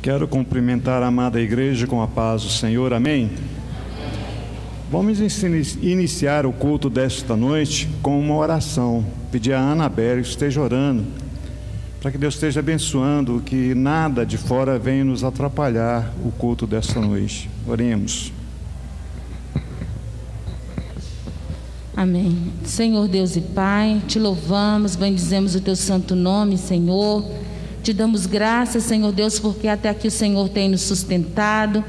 Quero cumprimentar a amada igreja com a paz do Senhor, amém? Vamos iniciar o culto desta noite com uma oração. Pedir a Anabelle que esteja orando, para que Deus esteja abençoando, que nada de fora venha nos atrapalhar o culto desta noite. Oremos. Amém. Senhor Deus e Pai, te louvamos, bendizemos o teu santo nome, Senhor. Te damos graças, Senhor Deus, porque até aqui o Senhor tem nos sustentado.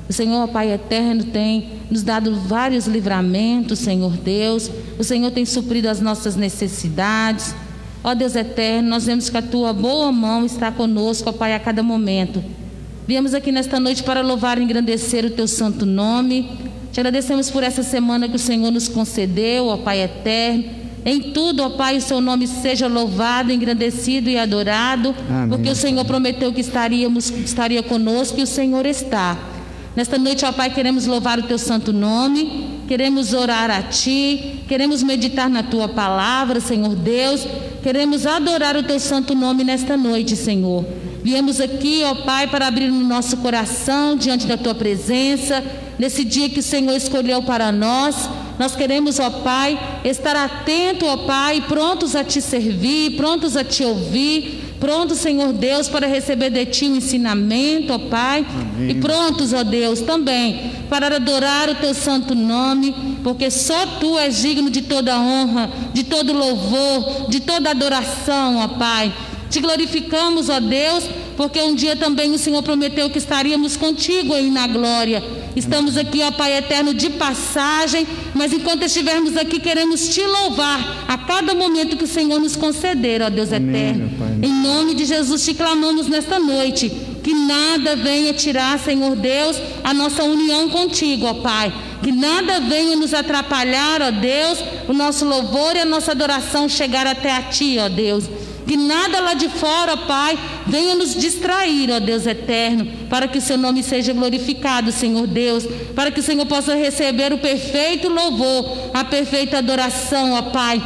O Senhor, Pai eterno, tem nos dado vários livramentos, Senhor Deus. O Senhor tem suprido as nossas necessidades. Ó Deus eterno, nós vemos que a tua boa mão está conosco, ó Pai, a cada momento. Viemos aqui nesta noite para louvar e engrandecer o teu santo nome. Te agradecemos por essa semana que o Senhor nos concedeu, ó Pai eterno. Em tudo, ó Pai, o seu nome seja louvado, engrandecido e adorado. Amém. Porque o Senhor prometeu que estaria conosco e o Senhor está. Nesta noite, ó Pai, queremos louvar o teu santo nome, queremos orar a ti, queremos meditar na tua palavra, Senhor Deus, queremos adorar o teu santo nome nesta noite, Senhor. Viemos aqui, ó Pai, para abrir o nosso coração diante da tua presença, nesse dia que o Senhor escolheu para nós. Nós queremos, ó Pai, estar atento, ó Pai, prontos a te servir, prontos a te ouvir, prontos, Senhor Deus, para receber de ti um ensinamento, ó Pai. Amém. E prontos, ó Deus, também para adorar o teu santo nome, porque só tu és digno de toda honra, de todo louvor, de toda adoração, ó Pai. Te glorificamos, ó Deus, porque um dia também o Senhor prometeu que estaríamos contigo aí na glória. Estamos aqui, ó Pai eterno, de passagem, mas enquanto estivermos aqui, queremos te louvar a cada momento que o Senhor nos conceder, ó Deus eterno. Em nome de Jesus te clamamos nesta noite, que nada venha tirar, Senhor Deus, a nossa união contigo, ó Pai. Que nada venha nos atrapalhar, ó Deus, o nosso louvor e a nossa adoração chegar até a ti, ó Deus. Que nada lá de fora, ó Pai, venha nos distrair, ó Deus eterno, para que o seu nome seja glorificado, Senhor Deus, para que o Senhor possa receber o perfeito louvor, a perfeita adoração, ó Pai,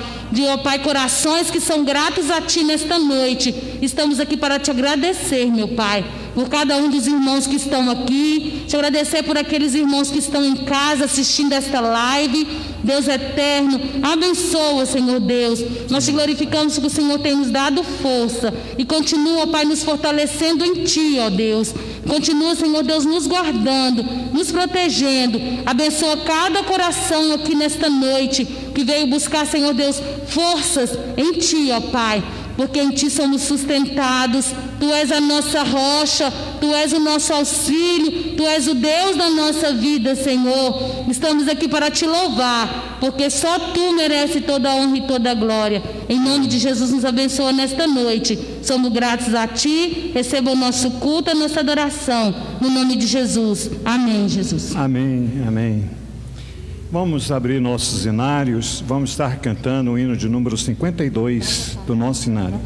ó Pai, corações que são gratos a Ti nesta noite. Estamos aqui para Te agradecer, meu Pai, por cada um dos irmãos que estão aqui, Te agradecer por aqueles irmãos que estão em casa assistindo esta live. Deus eterno, abençoa, Senhor Deus. Nós Te glorificamos que o Senhor tem nos dado força e continua, Pai, nos fortalecendo em Ti, ó Deus. Continua, Senhor Deus, nos guardando, nos protegendo. Abençoa cada coração aqui nesta noite que veio buscar, Senhor Deus, forças em Ti, ó Pai, porque em Ti somos sustentados. Tu és a nossa rocha, Tu és o nosso auxílio, Tu és o Deus da nossa vida, Senhor. Estamos aqui para Te louvar, porque só Tu mereces toda a honra e toda a glória. Em nome de Jesus, nos abençoa nesta noite. Somos gratos a Ti. Receba o nosso culto, a nossa adoração, no nome de Jesus. Amém, Jesus. Amém, amém. Vamos abrir nossos hinários. Vamos estar cantando o hino de número 52 do nosso hinário.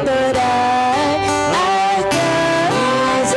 Adorar, arcanjos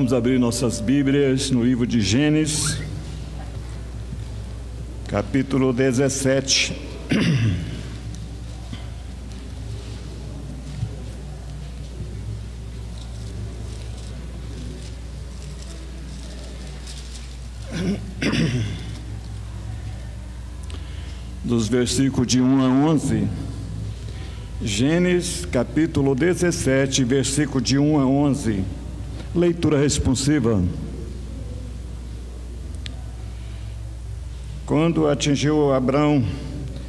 Vamos abrir nossas Bíblias no livro de Gênesis, capítulo 17. Dos versículos de 1 a 11. Gênesis, capítulo 17, versículo de 1 a 11. Leitura responsiva. Quando atingiu Abrão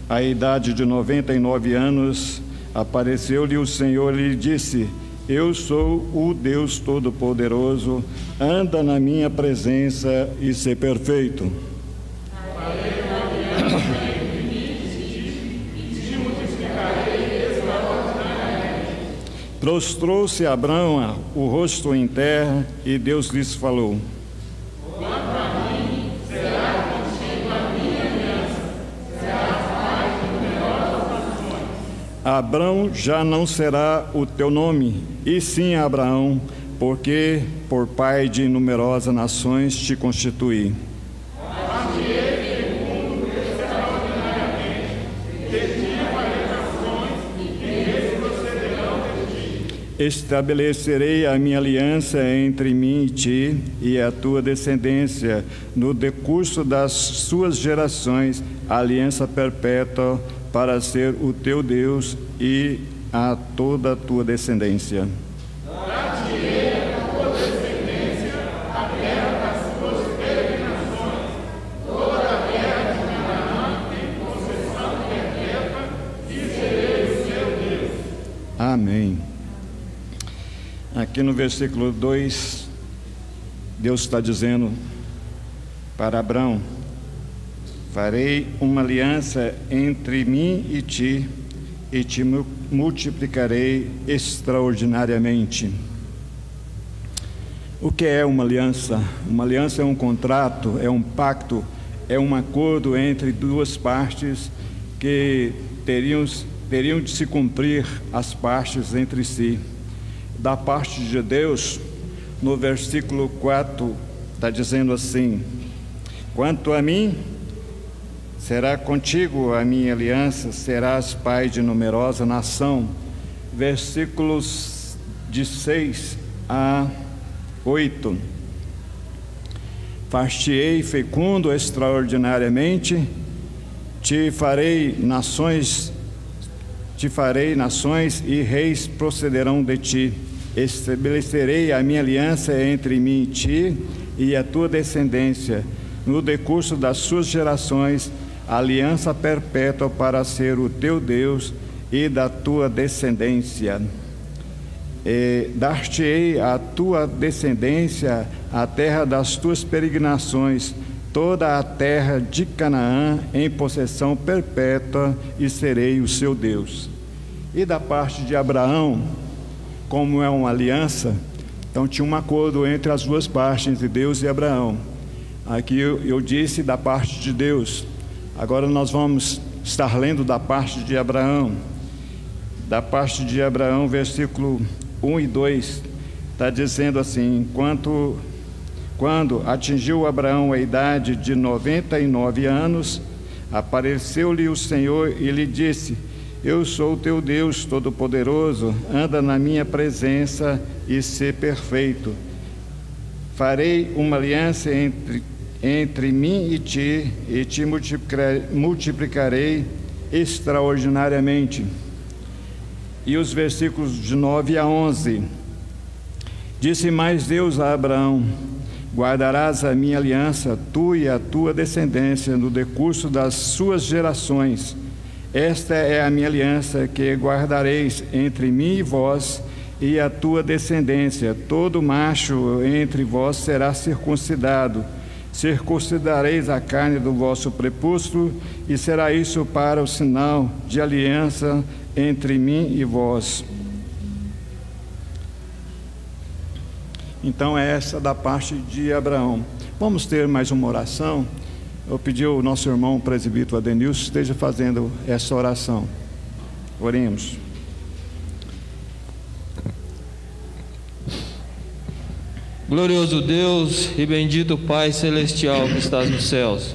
a idade de 99 anos, apareceu-lhe o Senhor e lhe disse: Eu sou o Deus Todo-Poderoso, anda na minha presença e sê perfeito. Prostrou-se Abrão o rosto em terra, e Deus lhes falou: Quanto a mim, será contigo a minha aliança, serás pai de numerosas nações. Abrão já não será o teu nome, e sim Abraão, porque por pai de numerosas nações te constituí. Estabelecerei a minha aliança entre mim e ti e a tua descendência no decurso das suas gerações, aliança perpétua para ser o teu Deus e a toda a tua descendência. Dar-te-ei a tua descendência a terra das suas peregrinações, toda a terra de Canaã em possessão perpétua, e serei o seu Deus. Amém. Aqui no versículo 2, Deus está dizendo para Abrão: farei uma aliança entre mim e te multiplicarei extraordinariamente. O que é uma aliança? Uma aliança é um contrato, é um pacto, é um acordo entre duas partes que teriam de se cumprir as partes entre si. Da parte de Deus, no versículo 4, está dizendo assim: quanto a mim, será contigo a minha aliança, serás pai de numerosa nação. Versículos de 6 a 8. Far-te-ei fecundo extraordinariamente, te farei nações e reis procederão de ti. Estabelecerei a minha aliança entre mim e ti e a tua descendência, no decurso das suas gerações, aliança perpétua para ser o teu Deus e da tua descendência. Dar-te-ei a tua descendência a terra das tuas peregrinações, toda a terra de Canaã em possessão perpétua, e serei o seu Deus. E da parte de Abraão, como é uma aliança, então tinha um acordo entre as duas partes, entre Deus e Abraão. Aqui eu disse da parte de Deus. Agora nós vamos estar lendo da parte de Abraão. Da parte de Abraão, versículo 1 e 2, está dizendo assim: Quando atingiu Abraão a idade de 99 anos, apareceu-lhe o Senhor e lhe disse: Eu sou o teu Deus Todo-Poderoso, anda na minha presença e sê perfeito. Farei uma aliança entre mim e te multiplicarei extraordinariamente. E os versículos de 9 a 11. Disse mais Deus a Abraão: Guardarás a minha aliança, tu e a tua descendência, no decurso das suas gerações. Esta é a minha aliança que guardareis entre mim e vós e a tua descendência. Todo macho entre vós será circuncidado. Circuncidareis a carne do vosso prepúcio, e será isso para o sinal de aliança entre mim e vós. Então é essa da parte de Abraão. Vamos ter mais uma oração. Eu pedi ao nosso irmão presbítero Adenilson esteja fazendo essa oração. Oremos. Glorioso Deus e bendito Pai Celestial que estás nos céus,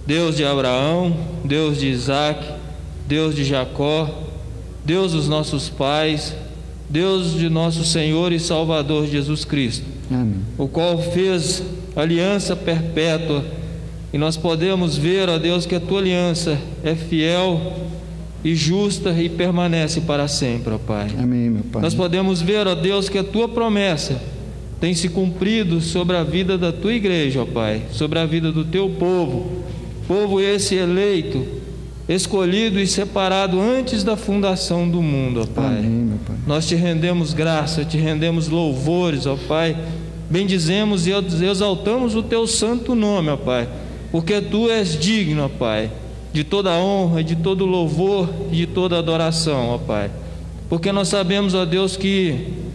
Deus de Abraão, Deus de Isaac, Deus de Jacó, Deus dos nossos pais, Deus de nosso Senhor e Salvador Jesus Cristo, Amém. O qual fez aliança perpétua, e nós podemos ver, ó Deus, que a tua aliança é fiel e justa e permanece para sempre, ó Pai. Amém, meu Pai. Nós podemos ver, ó Deus, que a tua promessa tem se cumprido sobre a vida da tua igreja, ó Pai, sobre a vida do teu povo, povo esse eleito, escolhido e separado antes da fundação do mundo, ó Pai. Amém, meu Pai. Nós te rendemos graça, te rendemos louvores, ó Pai, bendizemos e exaltamos o teu santo nome, ó Pai, porque tu és digno, ó Pai, de toda honra, de todo louvor e de toda adoração, ó Pai, porque nós sabemos, ó Deus, que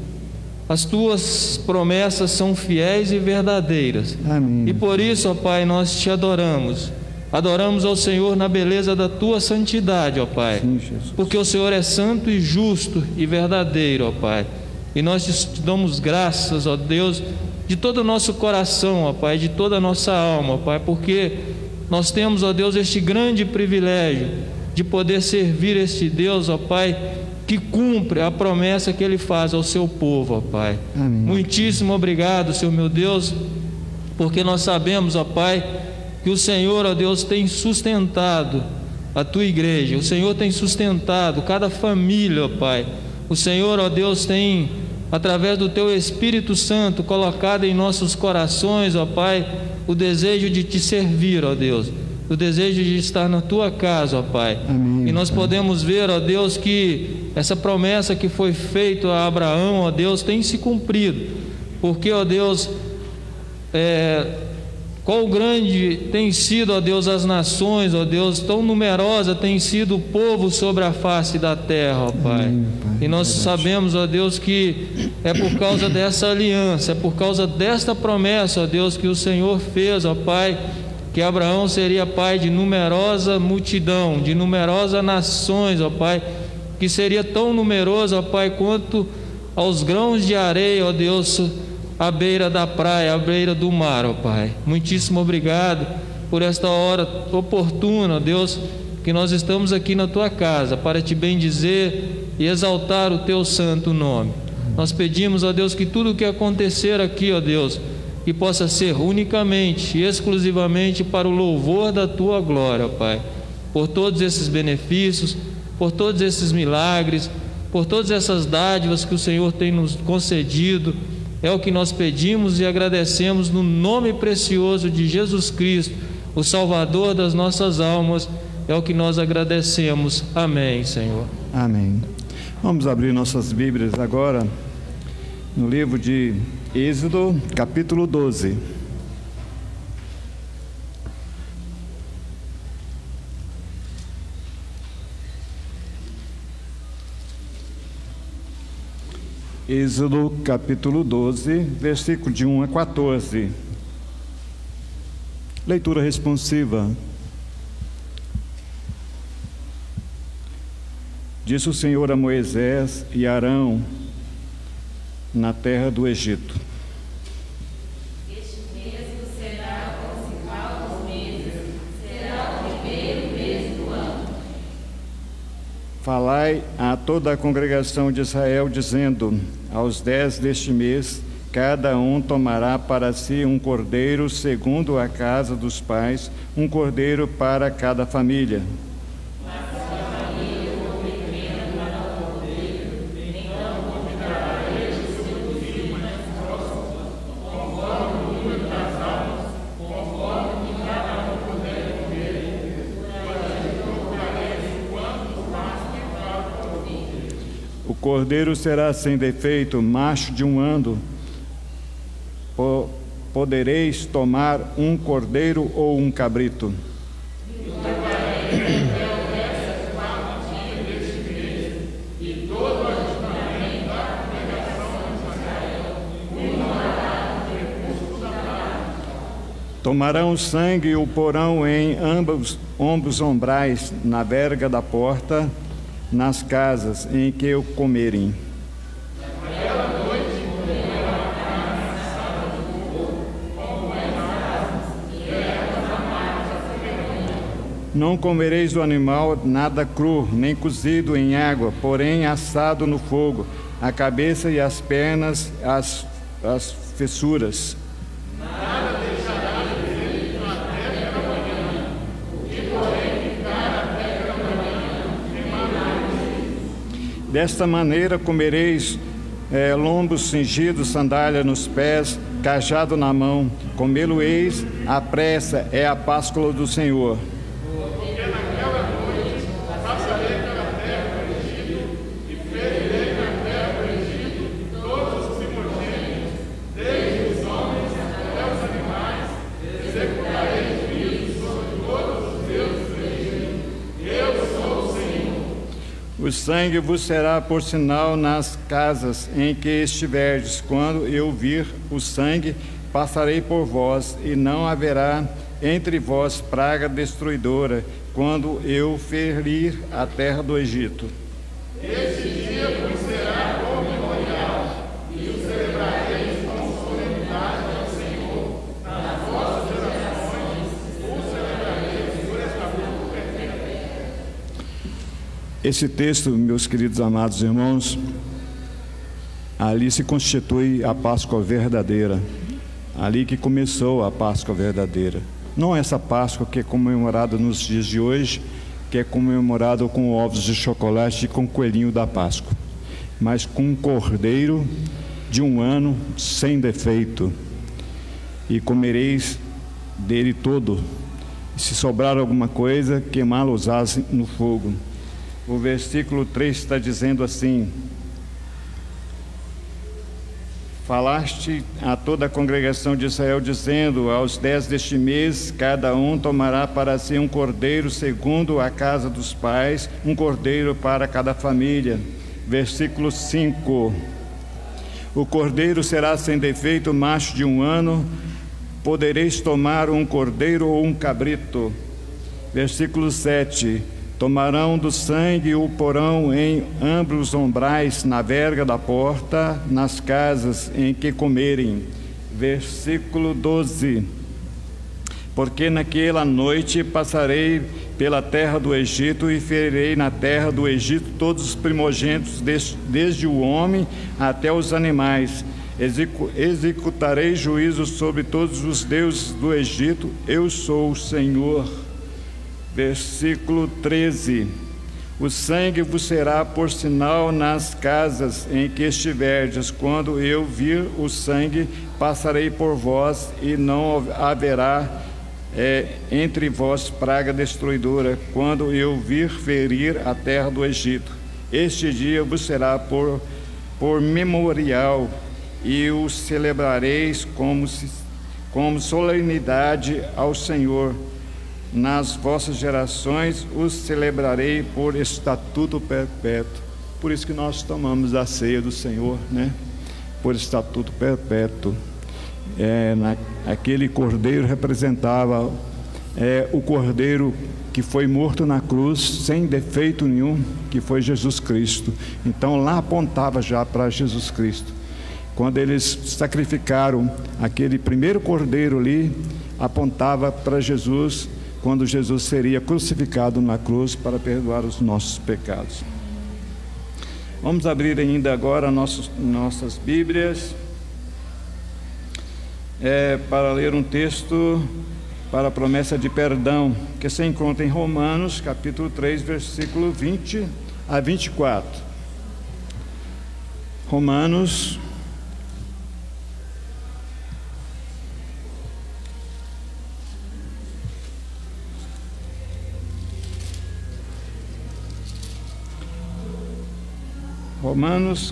as tuas promessas são fiéis e verdadeiras. Amém. E por isso, ó Pai, nós te adoramos. Adoramos ao Senhor na beleza da tua santidade, ó Pai. Sim, Jesus. Porque o Senhor é santo e justo e verdadeiro, ó Pai. E nós te damos graças, ó Deus, de todo o nosso coração, ó Pai, de toda a nossa alma, ó Pai, porque nós temos, ó Deus, este grande privilégio de poder servir este Deus, ó Pai, que cumpre a promessa que Ele faz ao seu povo, ó Pai. Amém. Muitíssimo obrigado, Senhor meu Deus, porque nós sabemos, ó Pai, que o Senhor, ó Deus, tem sustentado a tua igreja, o Senhor tem sustentado cada família, ó Pai. O Senhor, ó Deus, tem, através do teu Espírito Santo, colocado em nossos corações, ó Pai, o desejo de te servir, ó Deus, o desejo de estar na tua casa, ó Pai. Amém, E nós Pai. podemos ver, ó Deus, que essa promessa que foi feita a Abraão, ó Deus, tem se cumprido, porque, ó Deus, qual grande tem sido, ó Deus, as nações, ó Deus, tão numerosa tem sido o povo sobre a face da terra, ó Pai. Amém, Pai. E nós sabemos, ó Deus, que é por causa dessa aliança, é por causa desta promessa, ó Deus, que o Senhor fez, ó Pai, que Abraão seria pai de numerosa multidão, de numerosas nações, ó Pai, que seria tão numeroso, ó Pai, quanto aos grãos de areia, ó Deus, à beira da praia, à beira do mar, ó Pai. Muitíssimo obrigado por esta hora oportuna, ó Deus, que nós estamos aqui na tua casa para te bendizer e exaltar o teu santo nome. Nós pedimos, ó Deus, que tudo o que acontecer aqui, ó Deus, que possa ser unicamente e exclusivamente para o louvor da tua glória, ó Pai, por todos esses benefícios, por todos esses milagres, por todas essas dádivas que o Senhor tem nos concedido. É o que nós pedimos e agradecemos no nome precioso de Jesus Cristo, o Salvador das nossas almas. É o que nós agradecemos. Amém, Senhor. Amém. Vamos abrir nossas Bíblias agora no livro de Êxodo, capítulo 12. Êxodo capítulo 12, versículo de 1 a 14. Leitura responsiva. Disse o Senhor a Moisés e a Arão na terra do Egito: Este mesmo será o principal dos meses, será o primeiro mês do ano. Falai a toda a congregação de Israel, dizendo: aos 10 deste mês, cada um tomará para si um cordeiro, segundo a casa dos pais, um cordeiro para cada família. O cordeiro será sem defeito, macho de um ano. Podereis tomar um cordeiro ou um cabrito. Tomarão o sangue e o porão em ambos ombrais, na verga da porta, nas casas em que o comerem. Não comereis do animal nada cru, nem cozido em água, porém assado no fogo, a cabeça e as pernas, as fissuras. Nada deixará de feito até pela manhã, o que porém ficar até pela manhã, queimareis. Desta maneira comereis lombos cingidos, sandália nos pés, cajado na mão. Comê-lo-eis à pressa, é a Páscoa do Senhor. Porque naquela noite passarei pela terra do Egito e ferirei na terra do Egito todos os primogênitos, desde os homens até os animais, executarei juízo sobre todos os deuses do Egito. Eu sou o Senhor. O sangue vos será por sinal nas casas em que estiverdes. Quando eu vir o sangue, passarei por vós, e não haverá entre vós praga destruidora, quando eu ferir a terra do Egito. Este dia vos será como memorial, e o celebrareis com solenidade ao Senhor. Nas vossas gerações o celebrareis por estatuto perpétuo. Esse texto, meus queridos amados irmãos, ali se constitui a Páscoa verdadeira. Ali que começou a Páscoa verdadeira. Não essa Páscoa que é comemorada nos dias de hoje, que é comemorada com ovos de chocolate e com coelhinho da Páscoa, mas com um cordeiro de 1 ano sem defeito. E comereis dele todo. E se sobrar alguma coisa, queimá-los-ás no fogo. O versículo 3 está dizendo assim: falaste a toda a congregação de Israel, dizendo: aos 10 deste mês, cada um tomará para si um cordeiro segundo a casa dos pais, um cordeiro para cada família. Versículo 5: o cordeiro será sem defeito, macho de 1 ano, podereis tomar um cordeiro ou um cabrito. Versículo 7: tomarão do sangue e o porão em ambos os umbrais, na verga da porta, nas casas em que comerem. Versículo 12: porque naquela noite passarei pela terra do Egito e ferirei na terra do Egito todos os primogênitos, desde o homem até os animais. Executarei juízo sobre todos os deuses do Egito. Eu sou o Senhor. Versículo 13: o sangue vos será por sinal nas casas em que estiverdes. Quando eu vir o sangue, passarei por vós, e não haverá entre vós praga destruidora, quando eu vir ferir a terra do Egito. Este dia vos será por memorial, e o celebrareis como solenidade ao Senhor. Nas vossas gerações os celebrarei por estatuto perpétuo. Por isso que nós tomamos a ceia do Senhor, né? Por estatuto perpétuo. Aquele cordeiro representava o cordeiro que foi morto na cruz sem defeito nenhum, que foi Jesus Cristo. Então lá apontava já para Jesus Cristo. Quando eles sacrificaram aquele primeiro cordeiro ali, apontava para Jesus, quando Jesus seria crucificado na cruz para perdoar os nossos pecados. Vamos abrir ainda agora nossas Bíblias para ler um texto para a promessa de perdão, que se encontra em Romanos, capítulo 3, versículo 20 a 24. Romanos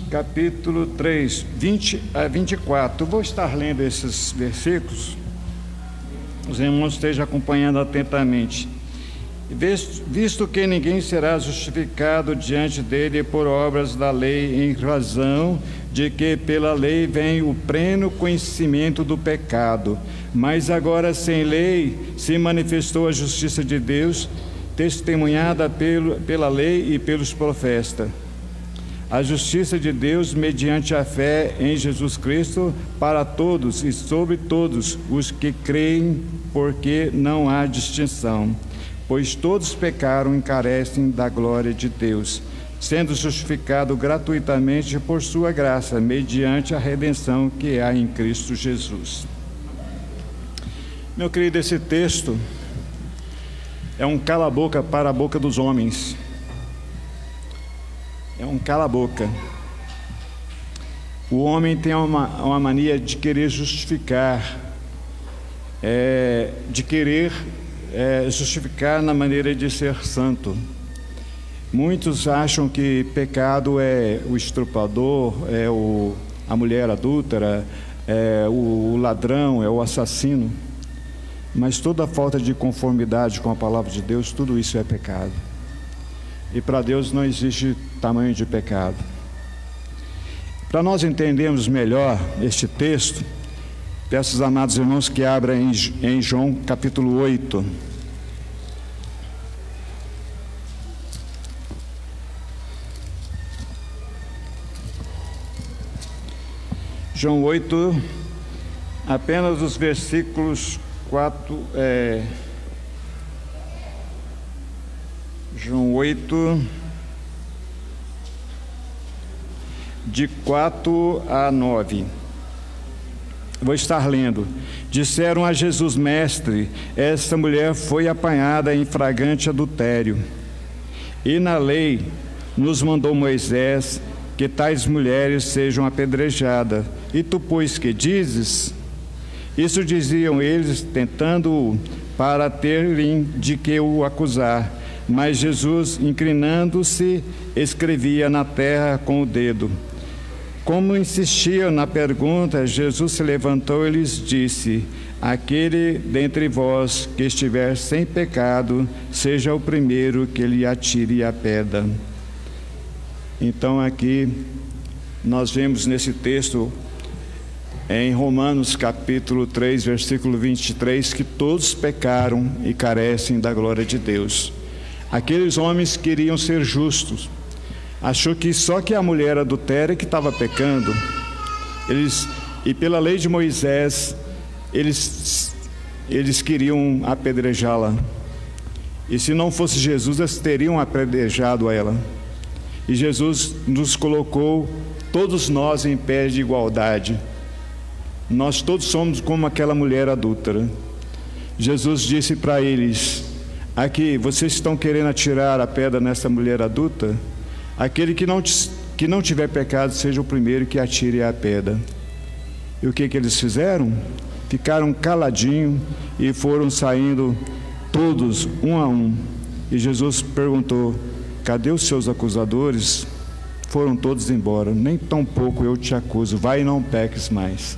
capítulo 3, 20 a 24. Vou estar lendo esses versículos, os irmãos estejam acompanhando atentamente. Visto que ninguém será justificado diante dele por obras da lei, em razão de que pela lei vem o pleno conhecimento do pecado, mas agora sem lei se manifestou a justiça de Deus, testemunhada pela lei e pelos profetas. A justiça de Deus mediante a fé em Jesus Cristo para todos e sobre todos os que creem, porque não há distinção. pois todos pecaram e carecem da glória de Deus, sendo justificado gratuitamente por sua graça, mediante a redenção que há em Cristo Jesus. Meu querido, esse texto é um cala-boca para a boca dos homens. É um cala-boca. O homem tem uma mania de querer justificar, justificar na maneira de ser santo. Muitos acham que pecado é o estuprador, é a mulher adúltera, é o ladrão, é o assassino. Mas toda falta de conformidade com a palavra de Deus, tudo isso é pecado. E para Deus não existe tamanho de pecado. Para nós entendermos melhor este texto, peço aos amados irmãos que abram em João capítulo 8. João 8, apenas os versículos 4, João 8, de 4 a 9. Vou estar lendo. Disseram a Jesus: Mestre, esta mulher foi apanhada em flagrante adultério. E na lei nos mandou Moisés que tais mulheres sejam apedrejadas. E tu, pois, que dizes? Isso diziam eles, tentando para ter-lhe de que o acusar. Mas Jesus, inclinando-se, escrevia na terra com o dedo. Como insistiam na pergunta, Jesus se levantou e lhes disse: Aquele dentre vós que estiver sem pecado, seja o primeiro que lhe atire a pedra. Então aqui nós vemos nesse texto, em Romanos capítulo 3, versículo 23, que todos pecaram e carecem da glória de Deus. Aqueles homens queriam ser justos, achou que só que a mulher adultéria que estava pecando, e pela lei de Moisés, eles queriam apedrejá-la. E se não fosse Jesus, eles teriam apedrejado ela. E Jesus nos colocou, todos nós, em pé de igualdade. Nós todos somos como aquela mulher adúltera. Jesus disse para eles: aqui, vocês estão querendo atirar a pedra nessa mulher adulta? Aquele que não tiver pecado, seja o primeiro que atire a pedra. E o que eles fizeram? Ficaram caladinhos e foram saindo todos, um a um. E Jesus perguntou: cadê os seus acusadores? Foram todos embora. Nem tão pouco eu te acuso, vai e não peques mais.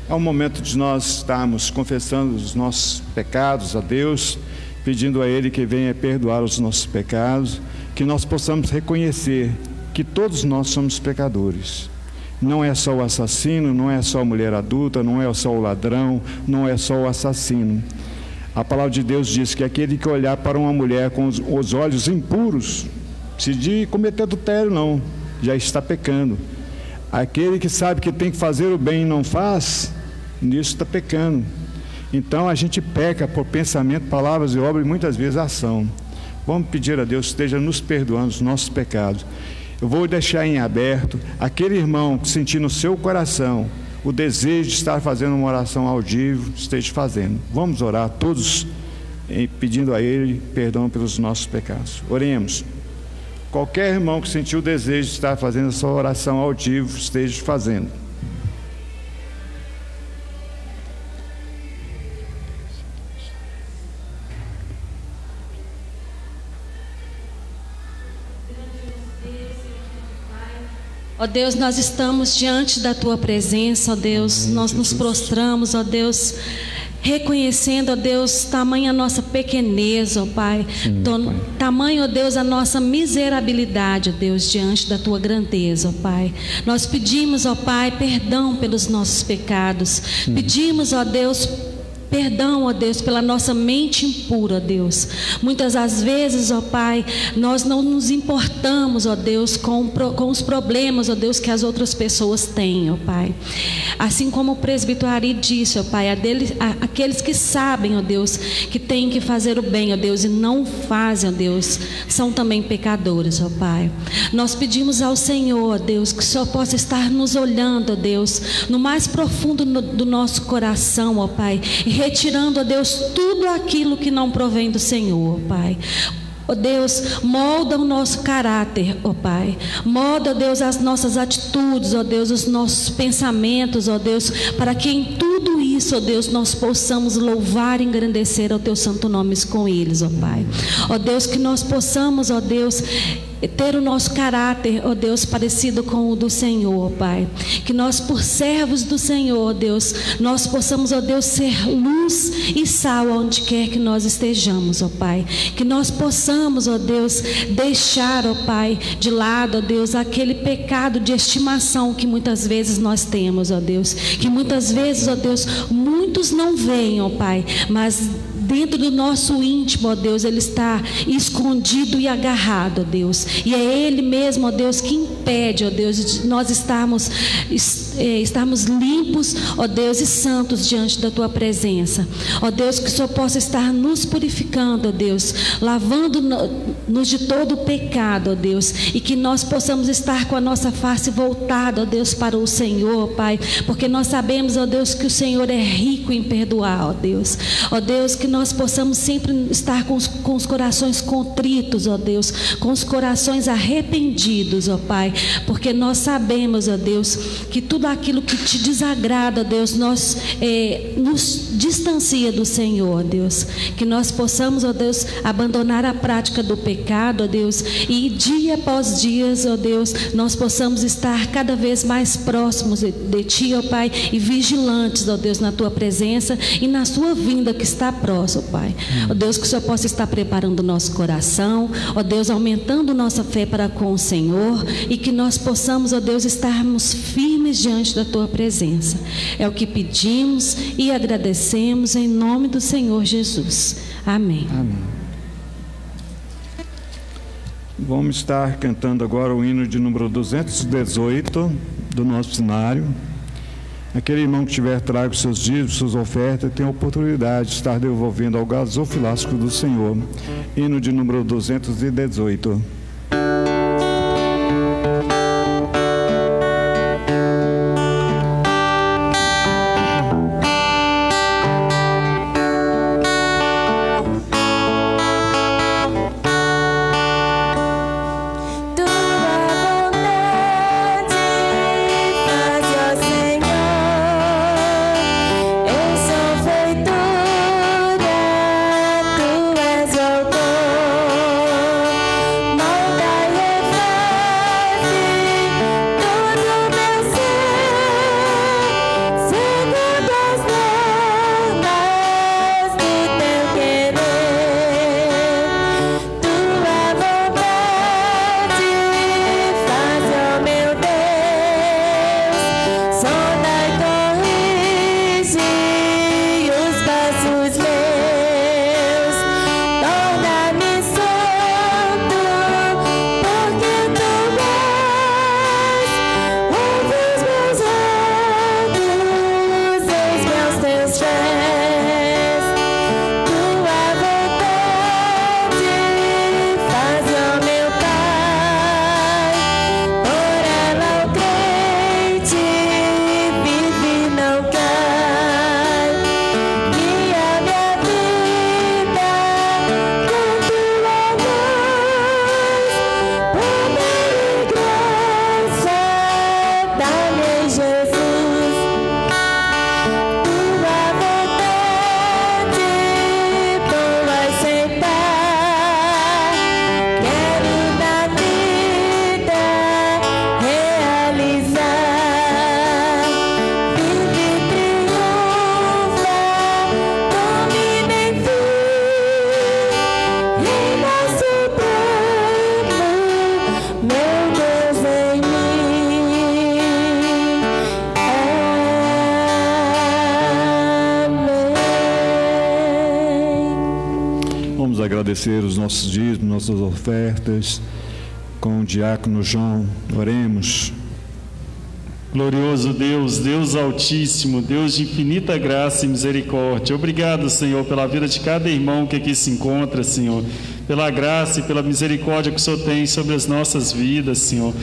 É o momento de nós estarmos confessando os nossos pecados a Deus, pedindo a Ele que venha perdoar os nossos pecados, que nós possamos reconhecer que todos nós somos pecadores. Não é só o assassino, não é só a mulher adulta, não é só o ladrão, não é só o assassino. A palavra de Deus diz que aquele que olhar para uma mulher com os olhos impuros, se de cometer adultério não, já está pecando. Aquele que sabe que tem que fazer o bem e não faz, nisso está pecando. Então a gente peca por pensamento, palavras e obras e muitas vezes ação. Vamos pedir a Deus que esteja nos perdoando os nossos pecados. Eu vou deixar em aberto aquele irmão que sentir no seu coração o desejo de estar fazendo uma oração audível, esteja fazendo. Vamos orar todos pedindo a Ele perdão pelos nossos pecados. Oremos. Qualquer irmão que sentiu o desejo de estar fazendo a sua oração audível, esteja fazendo. Ó Deus, nós estamos diante da Tua presença, ó Deus, nós nos prostramos, ó Deus, reconhecendo, ó Deus, tamanha a nossa pequenez, ó Pai, tamanho, ó Deus, a nossa miserabilidade, ó Deus, diante da Tua grandeza, ó Pai. Nós pedimos, ó Pai, perdão pelos nossos pecados, pedimos, ó Deus, perdão, ó Deus, pela nossa mente impura, ó Deus. Muitas das vezes, ó Pai, nós não nos importamos, ó Deus, com os problemas, ó Deus, que as outras pessoas têm, ó Pai. Assim como o presbítero Ari disse, ó Pai, aqueles que sabem, ó Deus, que têm que fazer o bem, ó Deus, e não fazem, ó Deus, são também pecadores, ó Pai. Nós pedimos ao Senhor, ó Deus, que o Senhor possa estar nos olhando, ó Deus, no mais profundo do nosso coração, ó Pai, e retirando, ó Deus, tudo aquilo que não provém do Senhor, ó Pai. Ó Deus, molda o nosso caráter, ó Pai. Molda, ó Deus, as nossas atitudes, ó Deus, os nossos pensamentos, ó Deus, para que em tudo isso, ó Deus, nós possamos louvar e engrandecer ao Teu santo nome com eles, ó Pai. Ó Deus, que nós possamos, ó Deus, ter o nosso caráter, ó Deus, parecido com o do Senhor, ó Pai. Que nós, por servos do Senhor, ó Deus, nós possamos, ó Deus, ser luz e sal onde quer que nós estejamos, ó Pai. Que nós possamos, ó Deus, deixar, ó Pai, de lado, ó Deus, aquele pecado de estimação que muitas vezes nós temos, ó Deus. Que muitas vezes, ó Deus, muitos não veem, ó Pai, mas dentro do nosso íntimo, ó Deus, ele está escondido e agarrado, ó Deus. E é Ele mesmo, ó Deus, que impede, ó Deus, de nós estarmos limpos, ó Deus, e santos diante da Tua presença. Ó Deus, que o Senhor possa estar nos purificando, ó Deus, lavando-nos de todo o pecado, ó Deus, e que nós possamos estar com a nossa face voltada, ó Deus, para o Senhor, Pai, porque nós sabemos, ó Deus, que o Senhor é rico em perdoar, ó Deus. Ó Deus, que nós possamos sempre estar com os corações contritos, ó Deus, com os corações arrependidos, ó Pai, porque nós sabemos, ó Deus, que tudo aquilo que Te desagrada, ó Deus, nos distancia do Senhor, ó Deus. Que nós possamos, ó Deus, abandonar a prática do pecado, ó Deus, e dia após dia, ó Deus, nós possamos estar cada vez mais próximos de Ti, ó Pai, e vigilantes, ó Deus, na Tua presença e na Sua vinda que está próxima, ó Pai. Ó Deus, que o Senhor possa estar preparando o nosso coração, ó Deus, aumentando nossa fé para com o Senhor, e que nós possamos, ó Deus, estarmos firmes diante da Tua presença. É o que pedimos e agradecemos em nome do Senhor Jesus. Amém. Amém. Vamos estar cantando agora o hino de número 218 do nosso cenário. Aquele irmão que tiver trago seus dízimos, suas ofertas, tem a oportunidade de estar devolvendo ao gasofilástico do Senhor. Hino de número 218. agradecer os nossos dízimos, nossas ofertas. Com o diácono João, oremos. Glorioso Deus, Deus Altíssimo, Deus de infinita graça e misericórdia. Obrigado, Senhor, pela vida de cada irmão que aqui se encontra, Senhor. Pela graça e pela misericórdia que o Senhor tem sobre as nossas vidas, Senhor.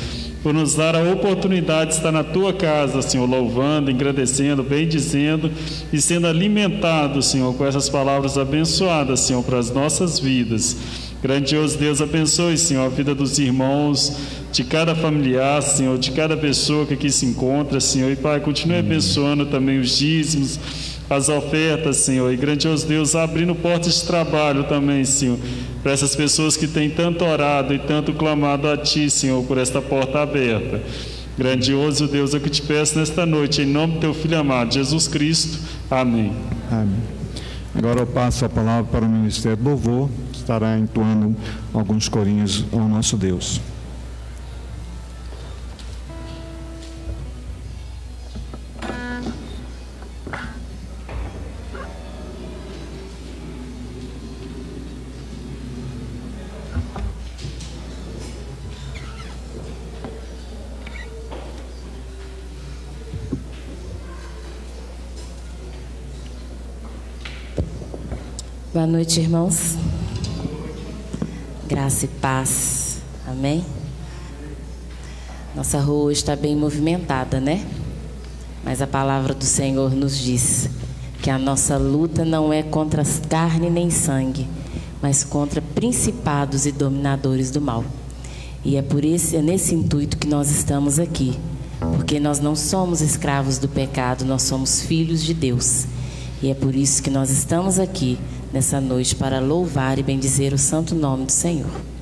Por nos dar a oportunidade de estar na Tua casa, Senhor, louvando, agradecendo, bendizendo e sendo alimentado, Senhor, com essas palavras abençoadas, Senhor, para as nossas vidas. Grandioso Deus, abençoe, Senhor, a vida dos irmãos, de cada familiar, Senhor, de cada pessoa que aqui se encontra, Senhor. E, Pai, continue abençoando também os dízimos, as ofertas, Senhor. E, grandioso Deus, abrindo portas de trabalho também, Senhor, para essas pessoas que têm tanto orado e tanto clamado a Ti, Senhor, por esta porta aberta. Grandioso Deus, é o que te peço nesta noite, em nome do Teu Filho amado, Jesus Cristo. Amém. Amém. Agora eu passo a palavra para o Ministério do Louvor, que estará entoando alguns corinhos ao nosso Deus. Boa noite, irmãos. Graça e paz. Amém? Nossa rua hoje está bem movimentada, né? Mas a palavra do Senhor nos diz que a nossa luta não é contra carne nem sangue, mas contra principados e dominadores do mal. E é nesse intuito que nós estamos aqui, porque nós não somos escravos do pecado, nós somos filhos de Deus. E é por isso que nós estamos aqui nessa noite para louvar e bendizer o santo nome do Senhor. Senhor.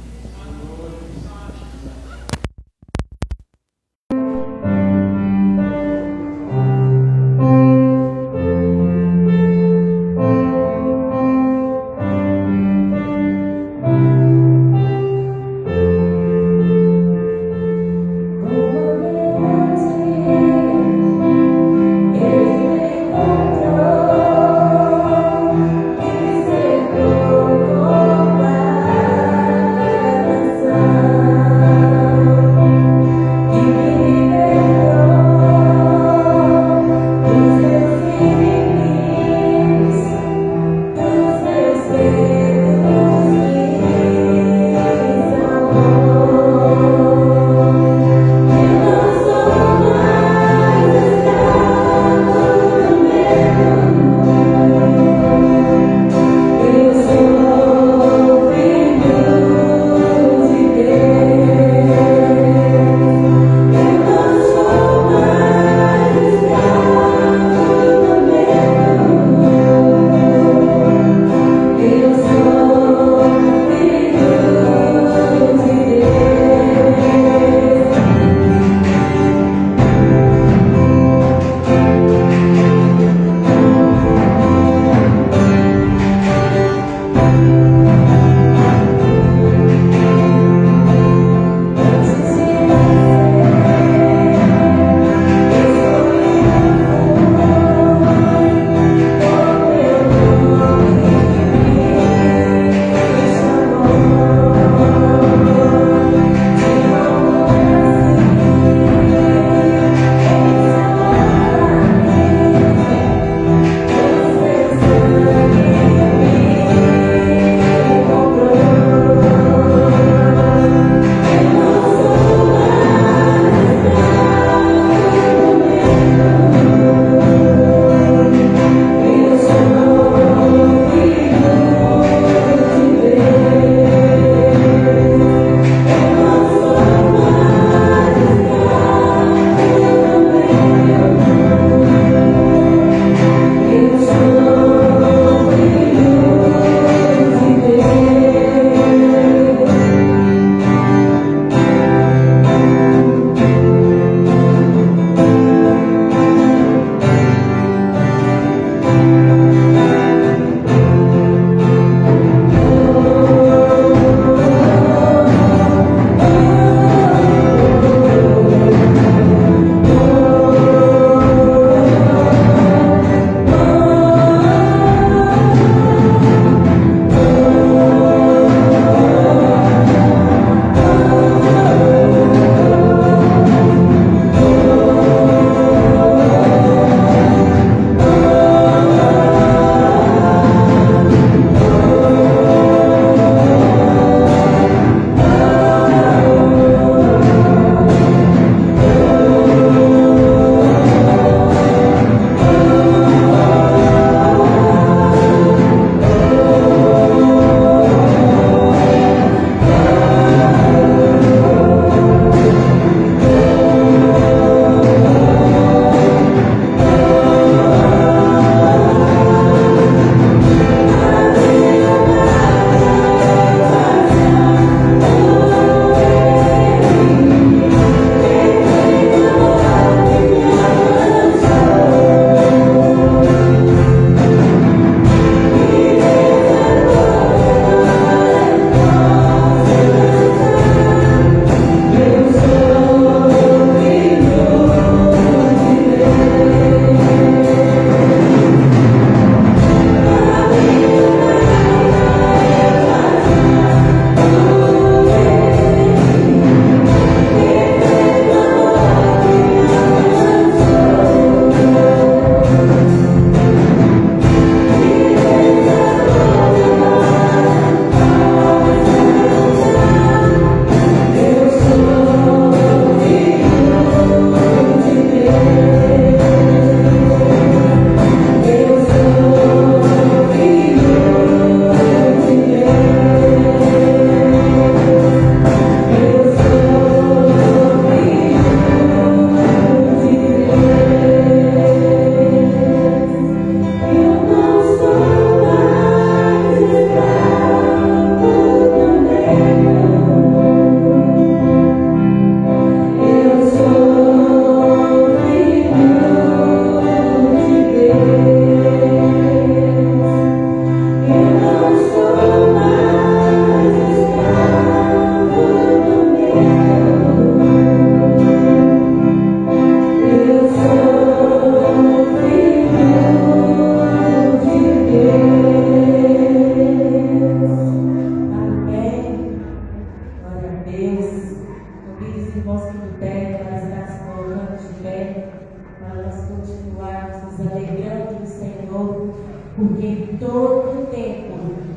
nos alegrando no Senhor, porque em todo tempo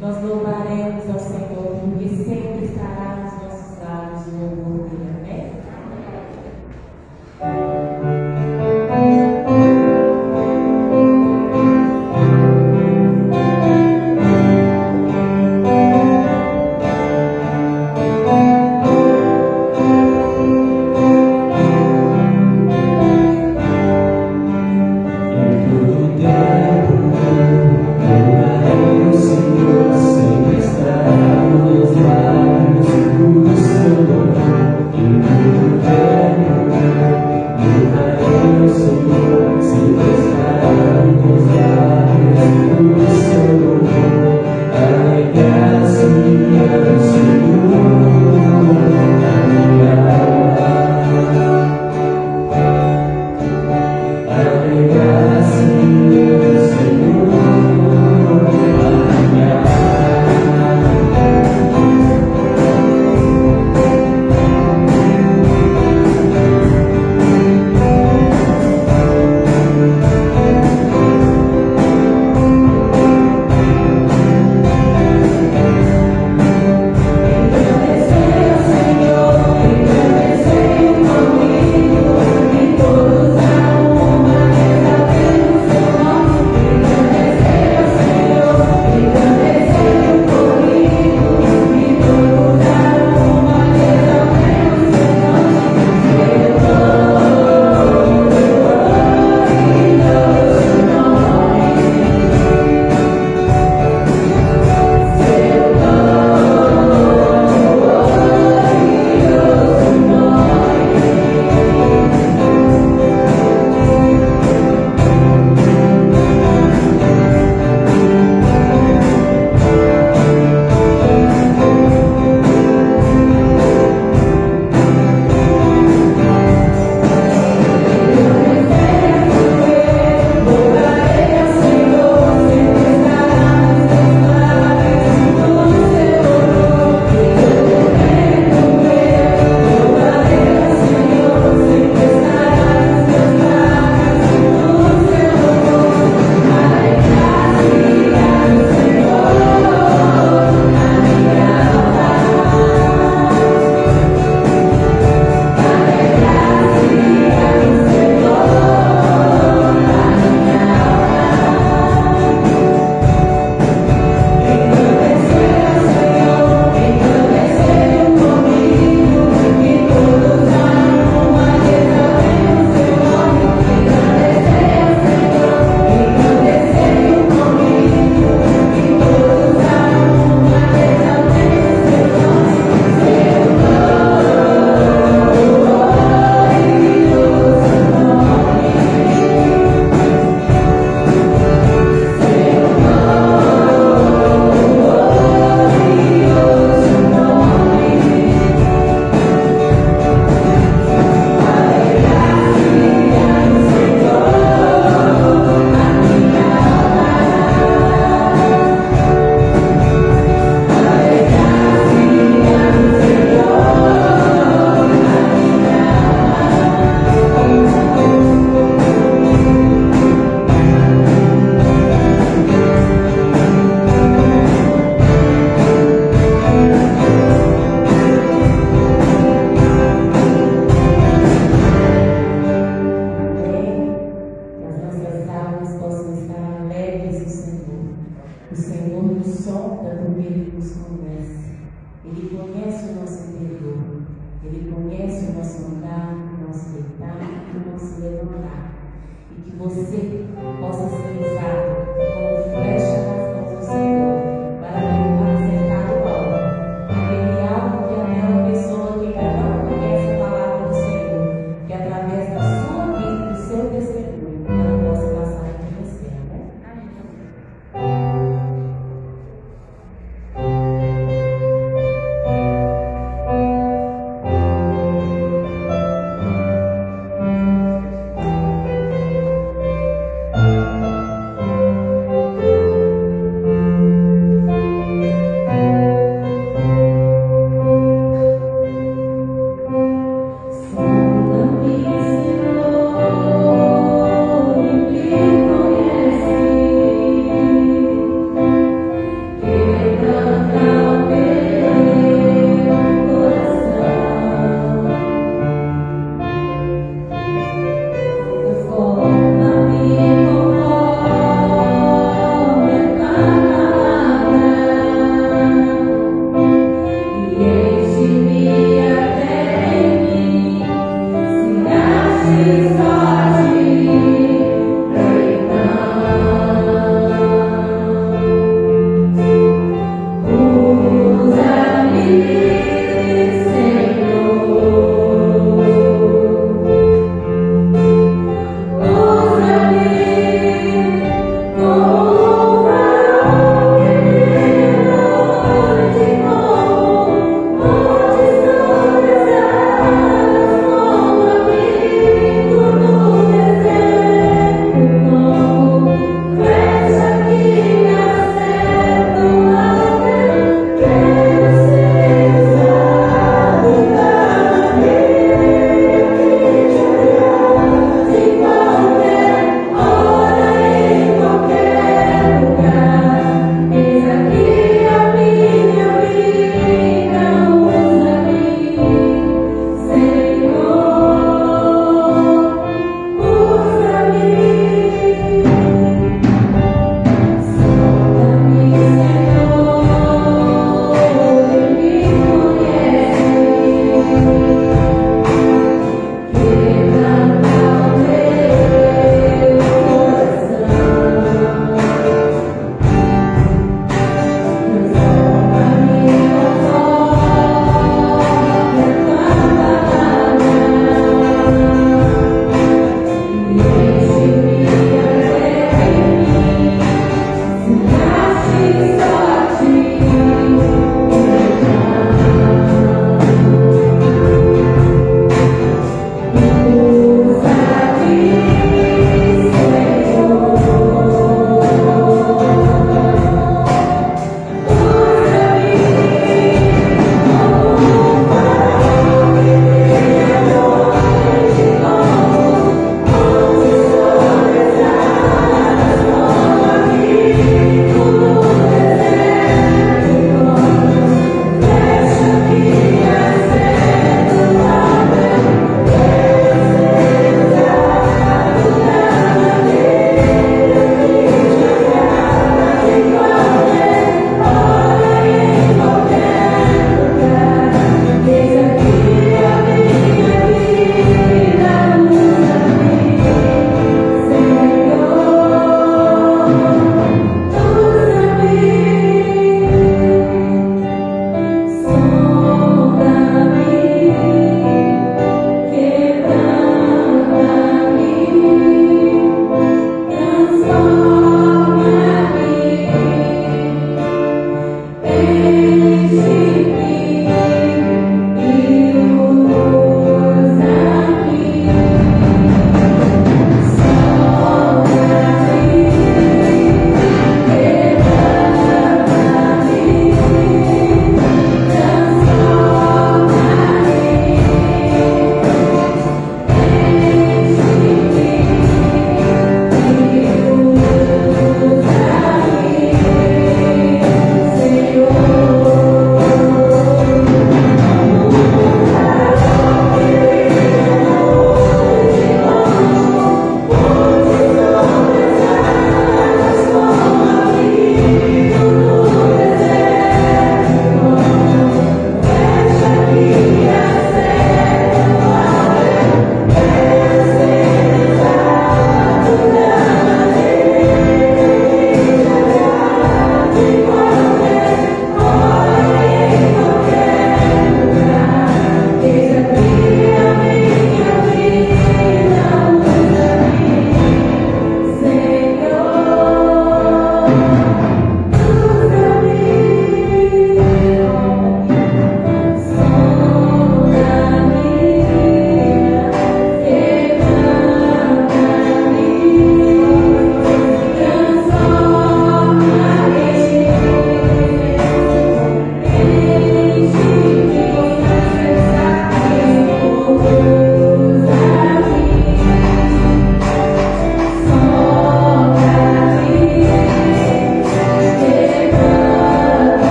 nós louvaremos ao Senhor, porque sempre estará nos nossos lábios o louvor dele. Amém?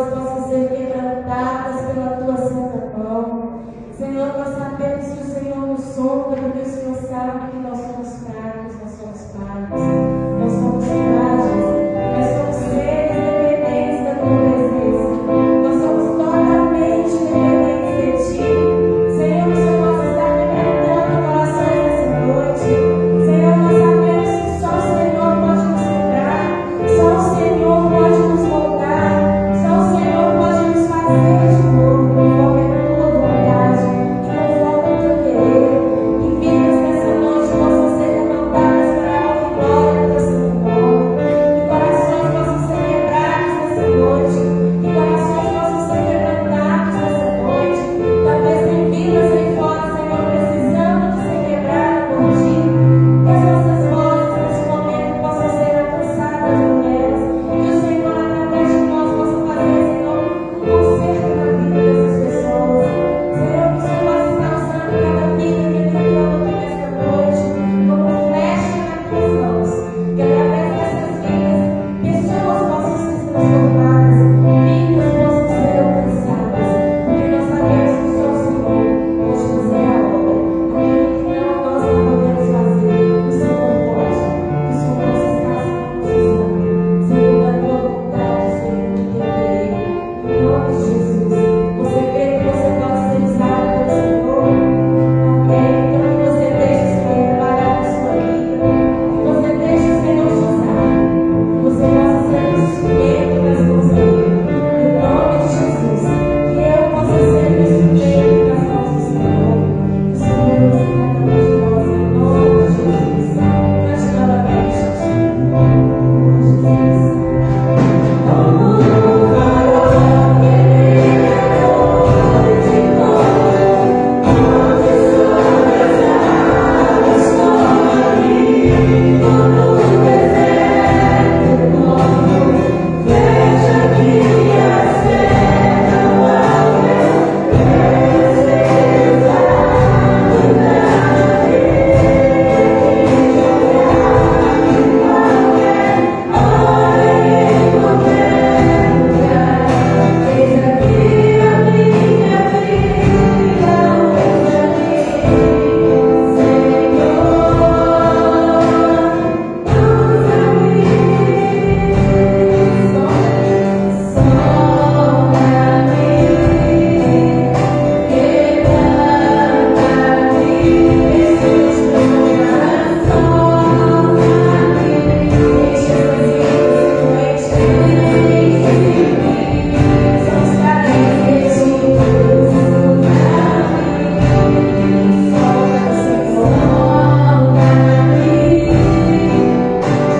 coisas possam ser quebrantadas pela tua santa mão. Senhor, nós sabemos que o Senhor nos sonda, porque o Senhor sabe que nós somos fracos, nós somos falhos, nós somos frágeis, nós somos seres dependentes da tua presença, nós somos totalmente dependentes de ti. Senhor, o Senhor possa estar quebrantando corações nessa noite. Senhor, nós sabemos que só o Senhor pode nos curar, só o Senhor pode nos moldar, só o Senhor pode nos fazer de novo, conforme a tua vontade e conforme o teu querer. Que vidas nessa noite possam ser levantadas para a honra e glória do teu santo nome. Que corações possam ser quebrados nessa noite. Que corações possam ser quebrantados nessa noite. Talvez tem vidas aí fora, Senhor, precisando de ser quebrada por ti. Que as nossas vozes nesse momento possam ser alcançadas por elas. Que o Senhor, através de nós, possa fazer, Senhor, um conserto na vida dessas pessoas. Senhor, que o Senhor possa estar usando cada vida que ele falou aqui nesta noite como flecha nas tuas mãos. Que através dessas vidas, pessoas possam ser transformadas, vidas possam ser alcançadas. Porque nós sabemos que só o Senhor pode fazer a obra. Aquilo que não nós não podemos fazer, o Senhor pode. Que o Senhor possa estar nos usando, segundo a tua vontade, segundo o teu querer. Em nome de Jesus. Você crê que você pode ser usado pelo Senhor? Amém. Então que você deixe o Senhor trabalhar na sua vida. Que você deixe o Senhor te usar. Que você possa ser um instrumento das mãos dele. Em nome de Jesus. Que eu possa ser um instrumento das mãos do Senhor. Que o Senhor nos cada um de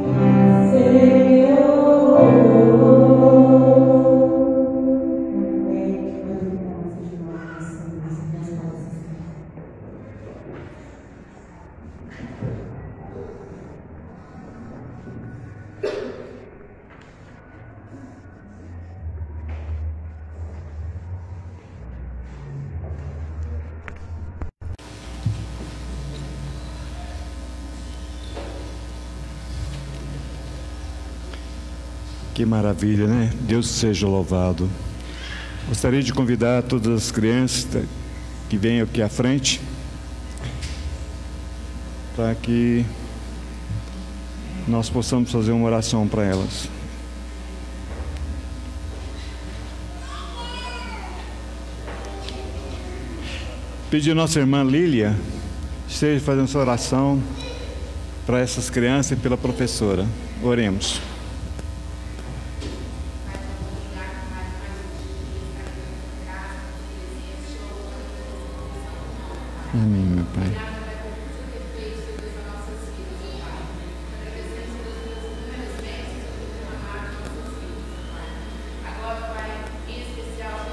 nós. Em nome de Jesus. Cante novamente, Jesus. Que maravilha, né? Deus seja louvado. Gostaria de convidar todas as crianças que venham aqui à frente, para que nós possamos fazer uma oração para elas. Pedir a nossa irmã Lília esteja fazendo essa oração para essas crianças e pela professora. Oremos. Amém, meu Pai. Agora, Pai, em especial,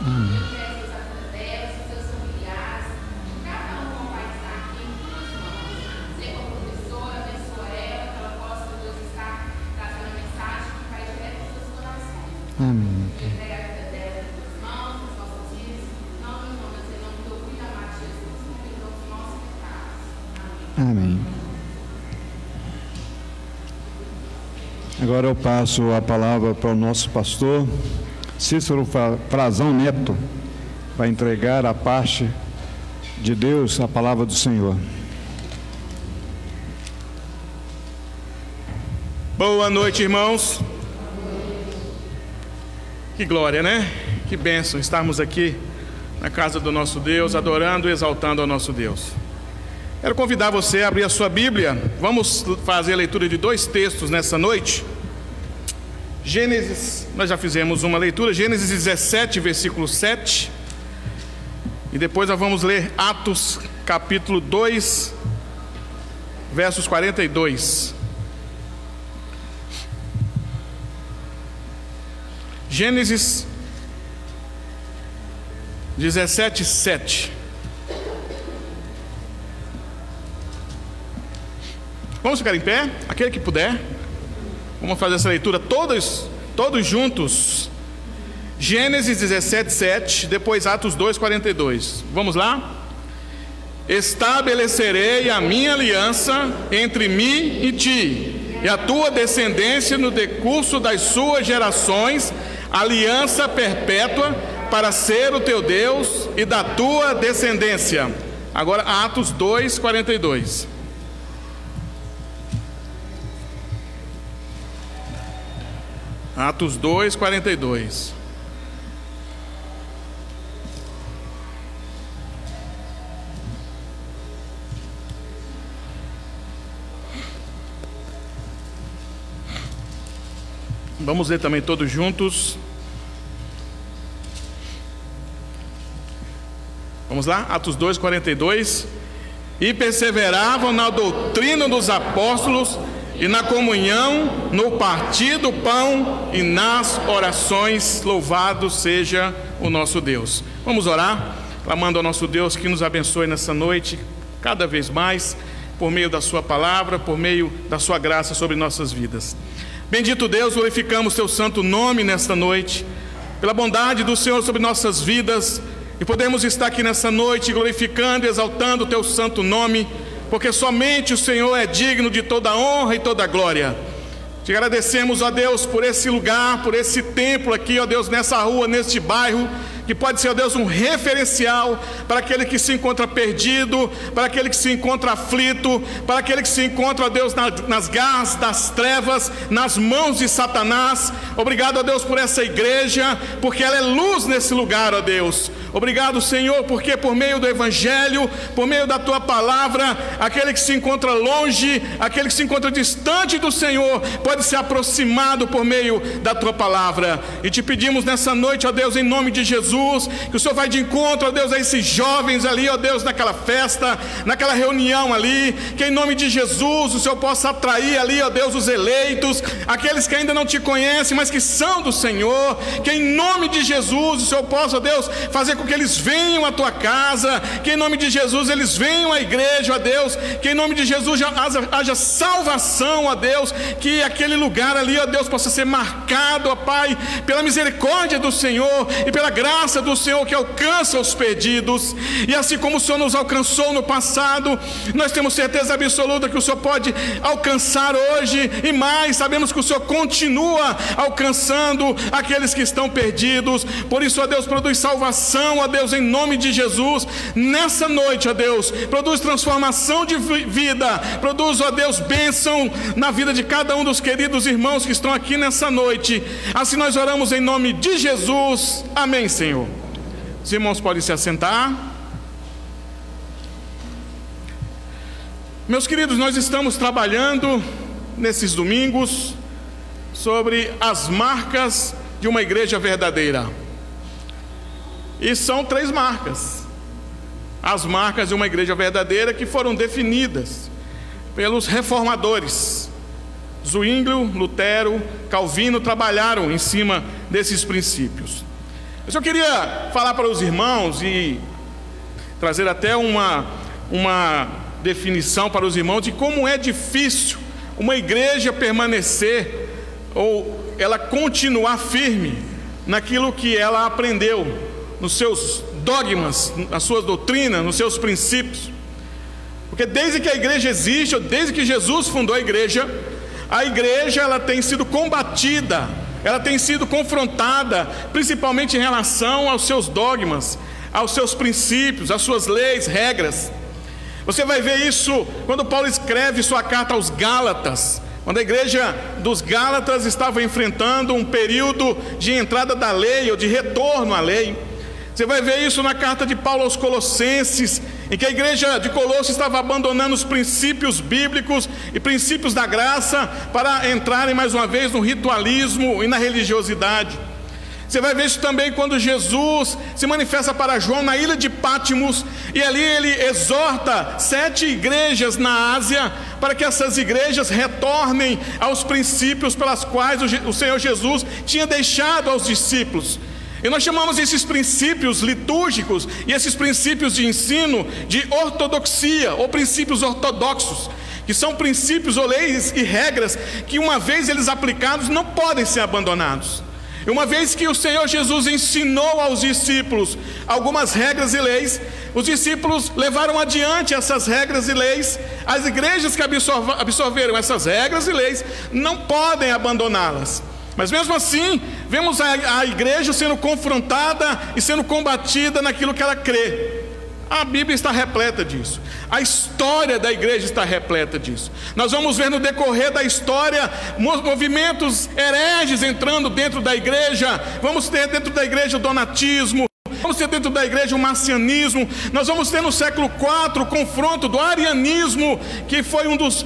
Amém. Amém. Agora eu passo a palavra para o nosso pastor Cícero Frazão Neto, para entregar a parte de Deus, a palavra do Senhor. Boa noite, irmãos. Que glória, né? Que bênção estarmos aqui na casa do nosso Deus, adorando e exaltando ao nosso Deus. Quero convidar você a abrir a sua Bíblia. Vamos fazer a leitura de 2 textos nessa noite. Gênesis, nós já fizemos uma leitura, Gênesis 17, versículo 7. E depois nós vamos ler Atos, capítulo 2, versos 42. Gênesis 17, 7. Vamos ficar em pé? Aquele que puder. Vamos fazer essa leitura todos juntos. Gênesis 17, 7. Depois Atos 2, 42. Vamos lá? Estabelecerei a minha aliança entre mim e ti, e a tua descendência no decurso das suas gerações, aliança perpétua, para ser o teu Deus e da tua descendência. Agora Atos 2, 42. Atos 2, 42. Vamos ler também todos juntos. Vamos lá? Atos 2, 42. E perseveravam na doutrina dos apóstolos, e na comunhão, no partir do pão e nas orações. Louvado seja o nosso Deus. Vamos orar, clamando ao nosso Deus que nos abençoe nessa noite, cada vez mais, por meio da sua palavra, por meio da sua graça sobre nossas vidas. Bendito Deus, glorificamos teu santo nome nesta noite, pela bondade do Senhor sobre nossas vidas, e podemos estar aqui nessa noite glorificando e exaltando o teu santo nome, porque somente o Senhor é digno de toda honra e toda glória. Te agradecemos, ó Deus, por esse lugar, por esse templo aqui, ó Deus, nessa rua, neste bairro, que pode ser, ó Deus, um referencial para aquele que se encontra perdido, para aquele que se encontra aflito, para aquele que se encontra, ó Deus, nas garras das trevas, nas mãos de Satanás. Obrigado, ó Deus, por essa igreja, porque ela é luz nesse lugar, ó Deus. Obrigado, Senhor, porque por meio do Evangelho, por meio da Tua Palavra, aquele que se encontra longe, aquele que se encontra distante do Senhor, pode ser aproximado por meio da Tua Palavra. E te pedimos nessa noite, ó Deus, em nome de Jesus, que o Senhor vai de encontro, ó Deus, a esses jovens ali, ó Deus, naquela festa, naquela reunião ali, que em nome de Jesus o Senhor possa atrair ali, ó Deus, os eleitos, aqueles que ainda não te conhecem, mas que são do Senhor, que em nome de Jesus o Senhor possa, ó Deus, fazer com que eles venham à tua casa, que em nome de Jesus eles venham à igreja, ó Deus, que em nome de Jesus haja salvação, ó Deus, que aquele lugar ali, ó Deus, possa ser marcado, ó Pai, pela misericórdia do Senhor e pela graça do Senhor que alcança os perdidos. E assim como o Senhor nos alcançou no passado, nós temos certeza absoluta que o Senhor pode alcançar hoje e mais. Sabemos que o Senhor continua alcançando aqueles que estão perdidos. Por isso, ó Deus, produz salvação, ó Deus, em nome de Jesus, nessa noite, ó Deus, produz transformação de vida, produz, ó Deus, bênção na vida de cada um dos queridos irmãos que estão aqui nessa noite. Assim nós oramos em nome de Jesus, amém, Senhor. Os irmãos podem se assentar. Meus queridos, nós estamos trabalhando nesses domingos sobre as marcas de uma igreja verdadeira. E são 3 marcas. As marcas de uma igreja verdadeira que foram definidas pelos reformadores. Zwinglio, Lutero, Calvino trabalharam em cima desses princípios. Mas eu queria falar para os irmãos e trazer até uma definição para os irmãos de como é difícil uma igreja permanecer ou ela continuar firme naquilo que ela aprendeu, nos seus dogmas, na sua doutrina, nos seus princípios. Porque desde que a igreja existe, ou desde que Jesus fundou a igreja ela tem sido combatida, ela tem sido confrontada, principalmente em relação aos seus dogmas, aos seus princípios, às suas leis, regras. Você vai ver isso quando Paulo escreve sua carta aos Gálatas, quando a igreja dos Gálatas estava enfrentando um período de entrada da lei, ou de retorno à lei. Você vai ver isso na carta de Paulo aos Colossenses, em que a igreja de Colossos estava abandonando os princípios bíblicos e princípios da graça para entrarem mais uma vez no ritualismo e na religiosidade. Você vai ver isso também quando Jesus se manifesta para João na ilha de Pátimos, e ali ele exorta 7 igrejas na Ásia, para que essas igrejas retornem aos princípios pelas quais o Senhor Jesus tinha deixado aos discípulos. E nós chamamos esses princípios litúrgicos e esses princípios de ensino de ortodoxia, ou princípios ortodoxos, que são princípios ou leis e regras que, uma vez eles aplicados, não podem ser abandonados. E uma vez que o Senhor Jesus ensinou aos discípulos algumas regras e leis, os discípulos levaram adiante essas regras e leis. As igrejas que absorveram essas regras e leis não podem abandoná-las. Mas mesmo assim, vemos a igreja sendo confrontada e sendo combatida naquilo que ela crê. A Bíblia está repleta disso. A história da igreja está repleta disso. Nós vamos ver no decorrer da história movimentos hereges entrando dentro da igreja. Vamos ter dentro da igreja o donatismo, vamos ter dentro da igreja o marcionismo. Nós vamos ter no século IV o confronto do arianismo, que foi um dos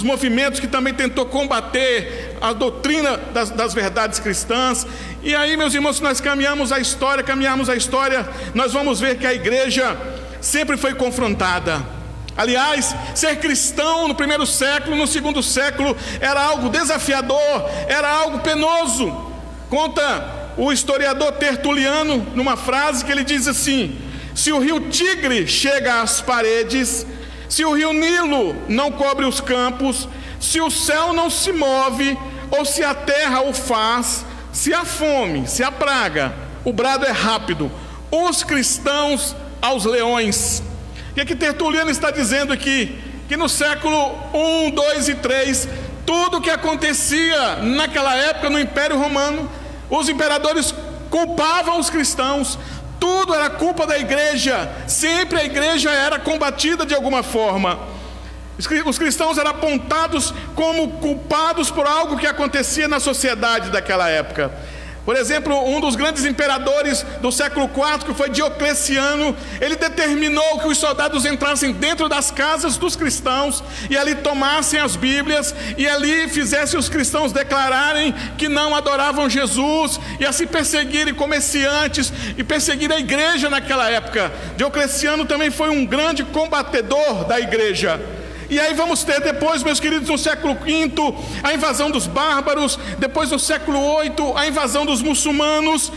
movimentos que também tentou combater a doutrina das verdades cristãs. E aí, meus irmãos, se nós caminharmos a história, nós vamos ver que a igreja sempre foi confrontada. Aliás, ser cristão no primeiro século, no segundo século, era algo desafiador, era algo penoso. Conta o historiador Tertuliano numa frase que ele diz assim: se o rio Tigre chega às paredes, se o rio Nilo não cobre os campos, se o céu não se move, ou se a terra o faz, se há fome, se há praga, o brado é rápido, os cristãos aos leões. E aqui Tertuliano está dizendo aqui que no século I, II e III, tudo o que acontecia naquela época no Império Romano, os imperadores culpavam os cristãos, tudo era culpa da igreja, sempre a igreja era combatida de alguma forma. Os cristãos eram apontados como culpados por algo que acontecia na sociedade daquela época. Por exemplo, um dos grandes imperadores do século IV, que foi Diocleciano, ele determinou que os soldados entrassem dentro das casas dos cristãos e ali tomassem as Bíblias e ali fizessem os cristãos declararem que não adoravam Jesus, e assim perseguirem comerciantes e perseguir a igreja naquela época. Diocleciano também foi um grande combatedor da igreja. E aí vamos ter depois, meus queridos, no século V, a invasão dos bárbaros, depois no século VIII, a invasão dos muçulmanos,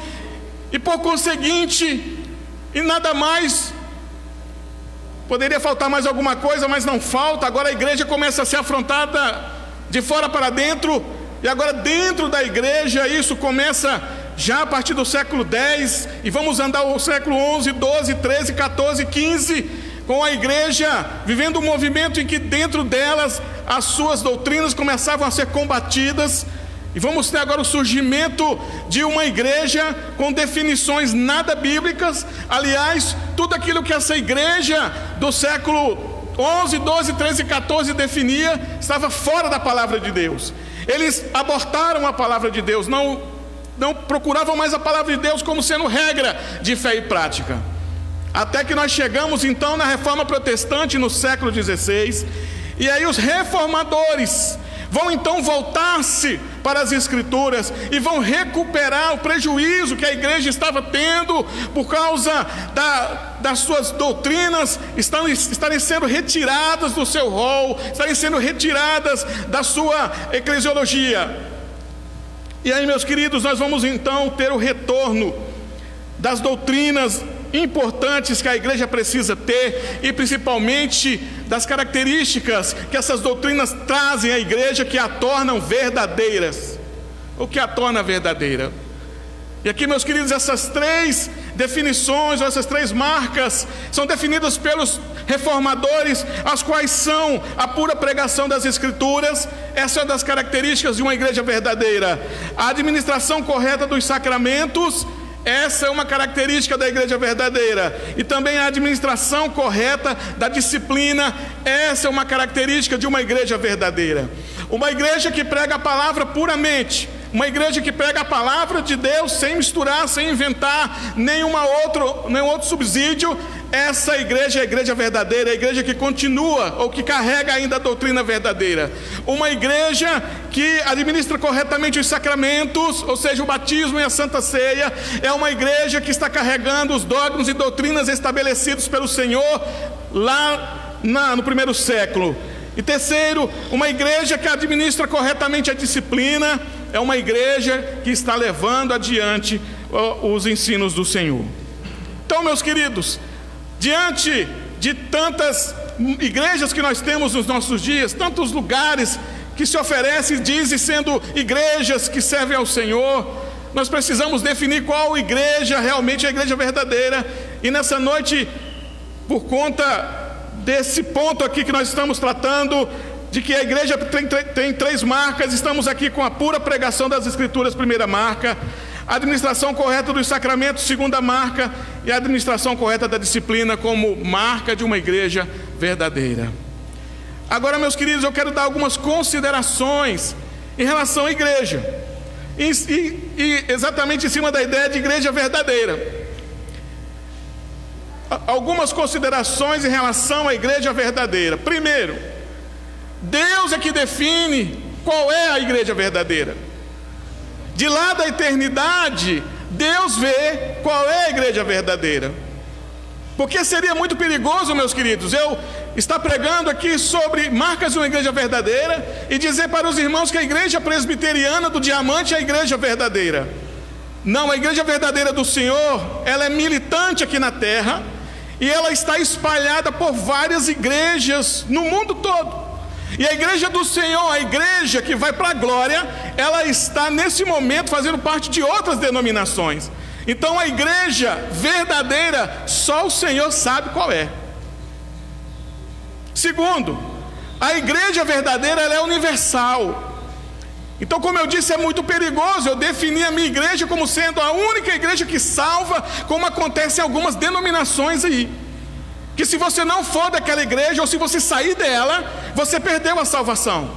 e por conseguinte, e nada mais, poderia faltar mais alguma coisa, mas não falta. Agora a igreja começa a ser afrontada de fora para dentro, e agora dentro da igreja isso começa já a partir do século X, e vamos andar o século XI, XII, XIII, XIV, XV, com a igreja vivendo um movimento em que dentro delas as suas doutrinas começavam a ser combatidas. E vamos ter agora o surgimento de uma igreja com definições nada bíblicas. Aliás, tudo aquilo que essa igreja do século XI, XII, XIII e XIV definia estava fora da palavra de Deus. Eles abortaram a palavra de Deus, não procuravam mais a palavra de Deus como sendo regra de fé e prática. Até que nós chegamos então na Reforma Protestante no século XVI, e aí os reformadores vão então voltar-se para as Escrituras e vão recuperar o prejuízo que a igreja estava tendo por causa das suas doutrinas estarem sendo retiradas do seu rol, estarem sendo retiradas da sua eclesiologia. E aí, meus queridos, nós vamos então ter o retorno das doutrinas importantes que a igreja precisa ter, e principalmente das características que essas doutrinas trazem à igreja, que a tornam verdadeiras. O que a torna verdadeira? E aqui, meus queridos, essas três definições, ou essas três marcas, são definidas pelos reformadores, as quais são a pura pregação das Escrituras. Essa é uma das características de uma igreja verdadeira. A administração correta dos sacramentos, essa é uma característica da igreja verdadeira. E também a administração correta da disciplina, essa é uma característica de uma igreja verdadeira. Uma igreja que prega a palavra puramente, uma igreja que prega a palavra de Deus sem misturar, sem inventar nenhum outro subsídio. Essa igreja é a igreja verdadeira, é a igreja que continua ou que carrega ainda a doutrina verdadeira. Uma igreja que administra corretamente os sacramentos, ou seja, o batismo e a Santa Ceia, é uma igreja que está carregando os dogmas e doutrinas estabelecidos pelo Senhor lá no primeiro século. E terceiro, uma igreja que administra corretamente a disciplina, é uma igreja que está levando adiante os ensinos do Senhor. Então, meus queridos, diante de tantas igrejas que nós temos nos nossos dias, tantos lugares que se oferecem, dizem sendo igrejas que servem ao Senhor, nós precisamos definir qual igreja realmente é a igreja verdadeira. E nessa noite, por conta desse ponto aqui que nós estamos tratando, de que a igreja tem três marcas, estamos aqui com a pura pregação das Escrituras, primeira marca, a administração correta dos sacramentos, segunda marca, e a administração correta da disciplina como marca de uma igreja verdadeira. Agora, meus queridos, eu quero dar algumas considerações em relação à igreja, e exatamente em cima da ideia de igreja verdadeira. Algumas considerações em relação à igreja verdadeira. Primeiro, Deus é que define qual é a igreja verdadeira. De lá da eternidade, Deus vê qual é a igreja verdadeira. Porque seria muito perigoso, meus queridos, eu estar pregando aqui sobre marcas de uma igreja verdadeira e dizer para os irmãos que a igreja presbiteriana do Diamante é a igreja verdadeira. Não, a igreja verdadeira do Senhor, ela é militante aqui na terra, e ela está espalhada por várias igrejas no mundo todo. E a igreja do Senhor, a igreja que vai para a glória, ela está nesse momento fazendo parte de outras denominações. Então a igreja verdadeira, só o Senhor sabe qual é. Segundo, a igreja verdadeira, ela é universal. Então, como eu disse, é muito perigoso eu definir a minha igreja como sendo a única igreja que salva, como acontece em algumas denominações aí, que se você não for daquela igreja, ou se você sair dela, você perdeu a salvação.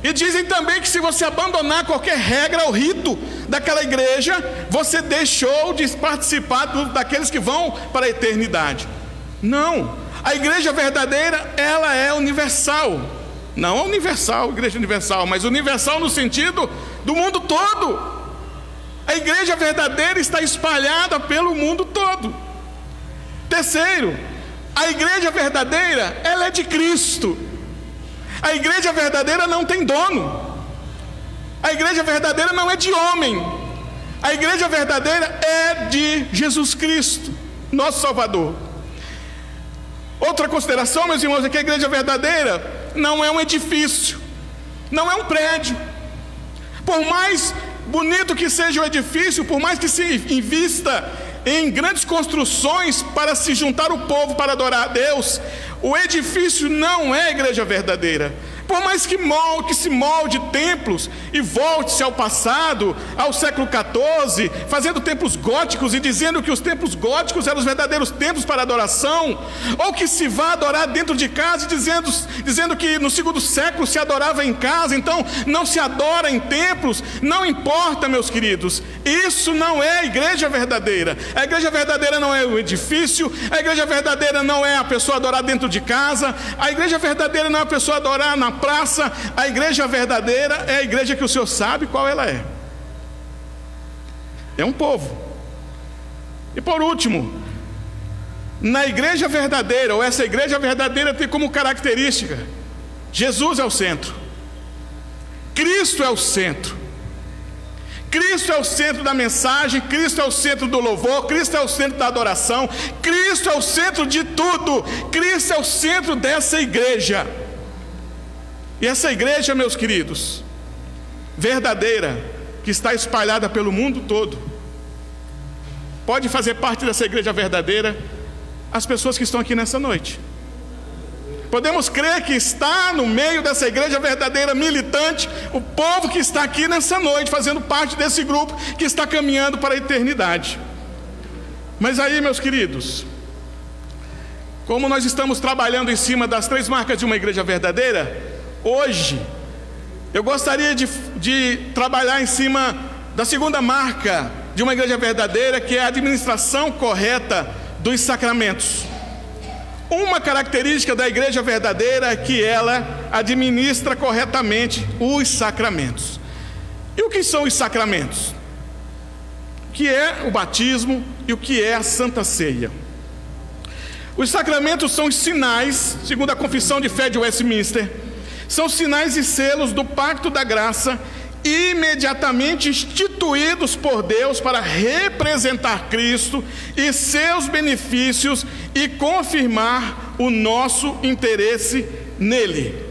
E dizem também que se você abandonar qualquer regra ou rito daquela igreja, você deixou de participar daqueles que vão para a eternidade. Não, a igreja verdadeira, ela é universal. Não a universal, igreja universal, mas universal no sentido do mundo todo. A igreja verdadeira está espalhada pelo mundo todo. Terceiro, a igreja verdadeira, ela é de Cristo. A igreja verdadeira não tem dono. A igreja verdadeira não é de homem. A igreja verdadeira é de Jesus Cristo, nosso Salvador. Outra consideração, meus irmãos, é que a igreja verdadeira não é um edifício, não é um prédio. Por mais bonito que seja o edifício, por mais que se invista em grandes construções para se juntar o povo para adorar a Deus, o edifício não é a igreja verdadeira. Por mais que se molde templos e volte-se ao passado, ao século XIV, fazendo templos góticos e dizendo que os templos góticos eram os verdadeiros templos para adoração, ou que se vá adorar dentro de casa, dizendo que no segundo século se adorava em casa, então não se adora em templos. Não importa, meus queridos, isso não é a igreja verdadeira. A igreja verdadeira não é o edifício, a igreja verdadeira não é a pessoa adorar dentro de casa, a igreja verdadeira não é a pessoa adorar na praça. A igreja verdadeira é a igreja que o Senhor sabe qual ela é. É um povo. E por último, na igreja verdadeira, ou essa igreja verdadeira tem como característica: Jesus é o centro, Cristo é o centro. Cristo é o centro da mensagem, Cristo é o centro do louvor, Cristo é o centro da adoração, Cristo é o centro de tudo, Cristo é o centro dessa igreja. E essa igreja, meus queridos, verdadeira, que está espalhada pelo mundo todo, pode fazer parte dessa igreja verdadeira as pessoas que estão aqui nessa noite. Podemos crer que está no meio dessa igreja verdadeira militante o povo que está aqui nessa noite, fazendo parte desse grupo que está caminhando para a eternidade. Mas aí, meus queridos, como nós estamos trabalhando em cima das 3 marcas de uma igreja verdadeira, hoje eu gostaria de trabalhar em cima da 2ª marca de uma igreja verdadeira, que é a administração correta dos sacramentos. Uma característica da igreja verdadeira é que ela administra corretamente os sacramentos. E o que são os sacramentos? O que é o batismo e o que é a Santa Ceia? Os sacramentos são os sinais, segundo a Confissão de Fé de Westminster, são sinais e selos do pacto da graça, imediatamente instituídos por Deus para representar Cristo e seus benefícios e confirmar o nosso interesse nele.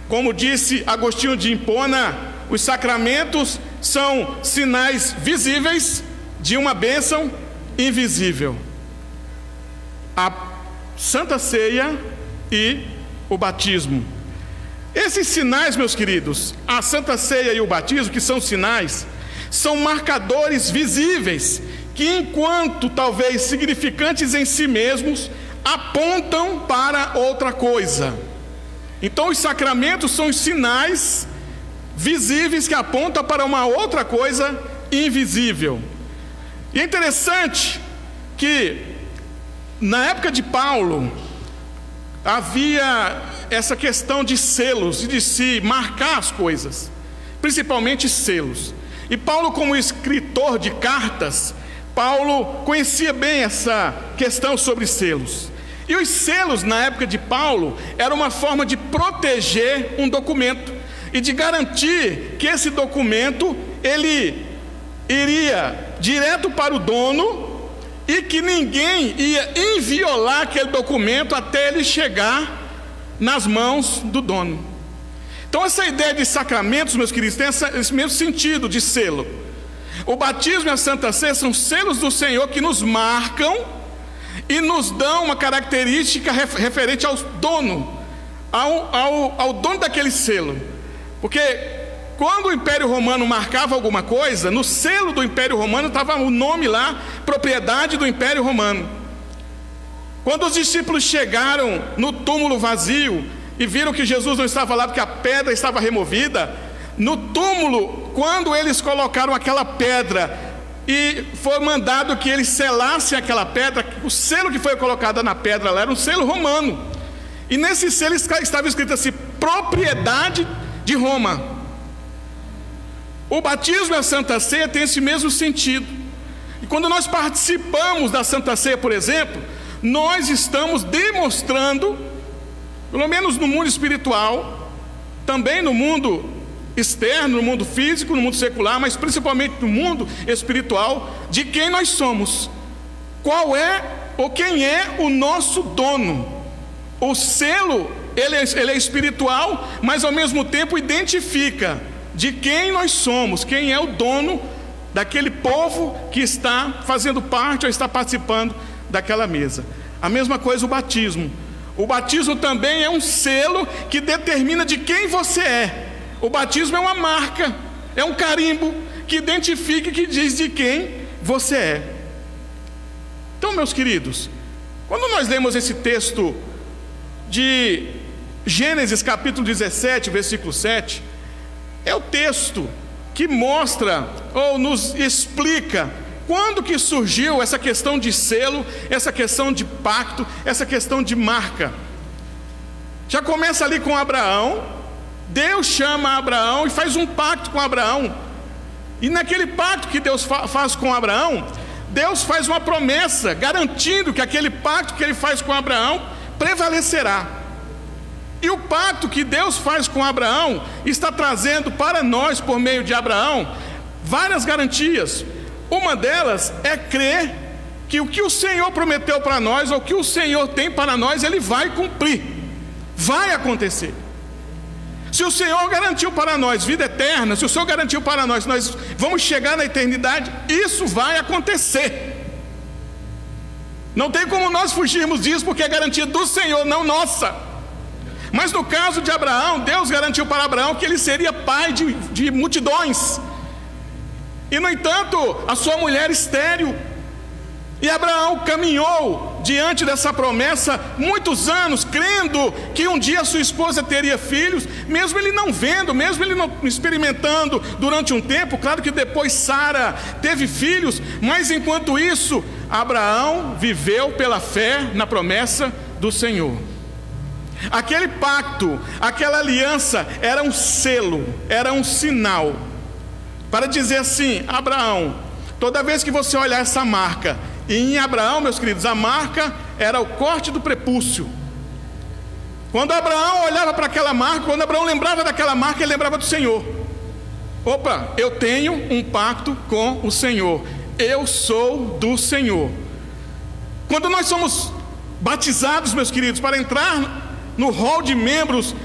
Como disse Agostinho de Hipona, os sacramentos são sinais visíveis de uma bênção invisível. A Santa Ceia e o batismo. Esses sinais, meus queridos, a Santa Ceia e o batismo, que são sinais, são marcadores visíveis, que enquanto talvez significantes em si mesmos, apontam para outra coisa. Então os sacramentos são os sinais visíveis que apontam para uma outra coisa invisível. E é interessante que na época de Paulo havia essa questão de selos e de se marcar as coisas, principalmente selos. E Paulo, como escritor de cartas, Paulo conhecia bem essa questão sobre selos. E os selos, na época de Paulo, era uma forma de proteger um documento e de garantir que esse documento ele iria direto para o dono e que ninguém ia inviolar aquele documento até ele chegar nas mãos do dono. Então essa ideia de sacramentos, meus queridos, tem esse mesmo sentido de selo. O batismo e a Santa Ceia são selos do Senhor que nos marcam e nos dão uma característica referente ao dono, ao dono daquele selo. Porque quando o Império Romano marcava alguma coisa, no selo do Império Romano estava o nome lá, propriedade do Império Romano. Quando os discípulos chegaram no túmulo vazio e viram que Jesus não estava lá porque a pedra estava removida, no túmulo, quando eles colocaram aquela pedra e foi mandado que eles selassem aquela pedra, o selo que foi colocado na pedra lá era um selo romano. E nesse selo estava escrito assim: propriedade de Roma. O batismo e a Santa Ceia têm esse mesmo sentido. E quando nós participamos da Santa Ceia, por exemplo, nós estamos demonstrando, pelo menos no mundo espiritual, também no mundo externo, no mundo físico, no mundo secular, mas principalmente no mundo espiritual, de quem nós somos. Qual é ou quem é o nosso dono? O selo, ele é espiritual, mas ao mesmo tempo identifica de quem nós somos, quem é o dono daquele povo que está fazendo parte ou está participando daquela mesa. A mesma coisa o batismo. O batismo também é um selo que determina de quem você é. O batismo é uma marca, é um carimbo que identifica e que diz de quem você é. Então, meus queridos, quando nós lemos esse texto de Gênesis capítulo 17, versículo 7, é o texto que mostra ou nos explica quando que surgiu essa questão de selo, essa questão de pacto, essa questão de marca. Já começa ali com Abraão. Deus chama Abraão e faz um pacto com Abraão. E naquele pacto que Deus faz com Abraão, Deus faz uma promessa, garantindo que aquele pacto que ele faz com Abraão prevalecerá. E o pacto que Deus faz com Abraão está trazendo para nós, por meio de Abraão, várias garantias. Uma delas é crer que o que o Senhor prometeu para nós, ou o que o Senhor tem para nós, Ele vai cumprir, vai acontecer. Se o Senhor garantiu para nós vida eterna, se o Senhor garantiu para nós vamos chegar na eternidade, isso vai acontecer. Não tem como nós fugirmos disso, porque é garantia do Senhor, não nossa. Mas no caso de Abraão, Deus garantiu para Abraão que ele seria pai de multidões. E no entanto, a sua mulher estéril. E Abraão caminhou diante dessa promessa muitos anos, crendo que um dia sua esposa teria filhos, mesmo ele não vendo, mesmo ele não experimentando durante um tempo. Claro que depois Sara teve filhos, mas enquanto isso, Abraão viveu pela fé na promessa do Senhor. Aquele pacto, aquela aliança era um selo, era um sinal para dizer assim: Abraão, toda vez que você olhar essa marca, e em Abraão, meus queridos, a marca era o corte do prepúcio. Quando Abraão olhava para aquela marca, quando Abraão lembrava daquela marca, ele lembrava do Senhor. Opa, eu tenho um pacto com o Senhor, eu sou do Senhor. Quando nós somos batizados, meus queridos, para entrar no rol de membros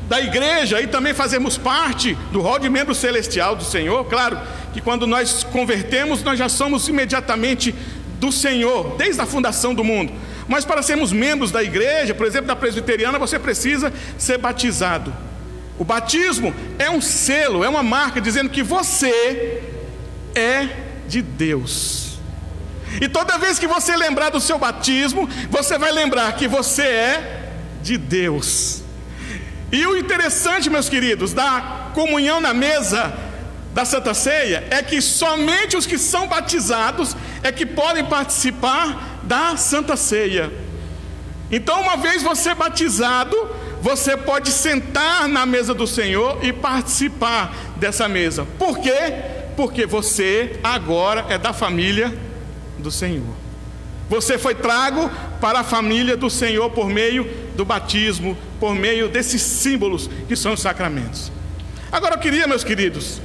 da igreja e também fazermos parte do rol de membros celestial do Senhor, claro que quando nós convertemos, nós já somos imediatamente do Senhor, desde a fundação do mundo. Mas para sermos membros da igreja, por exemplo, da presbiteriana, você precisa ser batizado. O batismo é um selo, é uma marca dizendo que você é de Deus. E toda vez que você lembrar do seu batismo, você vai lembrar que você é de Deus. E o interessante, meus queridos, da comunhão na mesa da Santa Ceia é que somente os que são batizados é que podem participar da Santa Ceia. Então, uma vez você batizado, você pode sentar na mesa do Senhor e participar dessa mesa. Por quê? Porque você agora é da família do Senhor. Você foi trago para a família do Senhor por meio do batismo, por meio desses símbolos que são os sacramentos. Agora eu queria, meus queridos,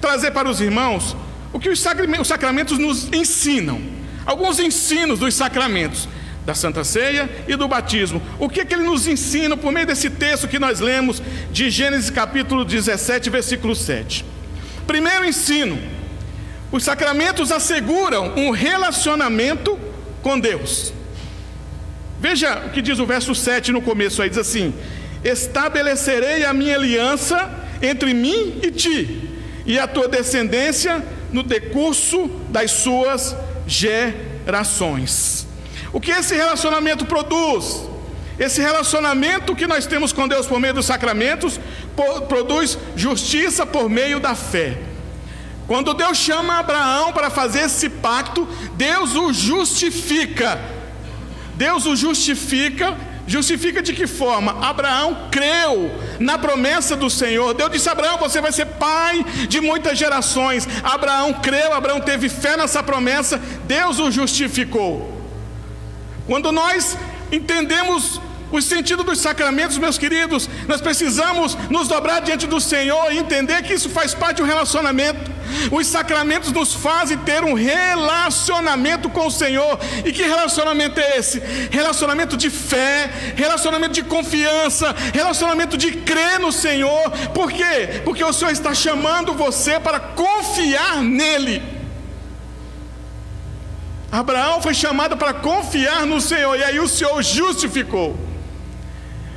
trazer para os irmãos o que os sacramentos nos ensinam. Alguns ensinos dos sacramentos da Santa Ceia e do batismo. O que ele nos ensina por meio desse texto que nós lemos de Gênesis capítulo 17, versículo 7. Primeiro ensino: os sacramentos asseguram um relacionamento com Deus. Veja o que diz o verso 7 no começo aí, diz assim: estabelecerei a minha aliança entre mim e ti, e a tua descendência no decurso das suas gerações. O que esse relacionamento produz? Esse relacionamento que nós temos com Deus por meio dos sacramentos produz justiça por meio da fé. Quando Deus chama Abraão para fazer esse pacto, Deus o justifica. Deus o justifica. Justifica de que forma? Abraão creu na promessa do Senhor. Deus disse a Abraão: você vai ser pai de muitas gerações. Abraão creu, Abraão teve fé nessa promessa, Deus o justificou. Quando nós entendemos o sentido dos sacramentos, meus queridos, nós precisamos nos dobrar diante do Senhor e entender que isso faz parte de um relacionamento. Os sacramentos nos fazem ter um relacionamento com o Senhor. E que relacionamento é esse? Relacionamento de fé, relacionamento de confiança, relacionamento de crer no Senhor. Por quê? Porque o Senhor está chamando você para confiar nele. Abraão foi chamado para confiar no Senhor, e aí o Senhor justificou.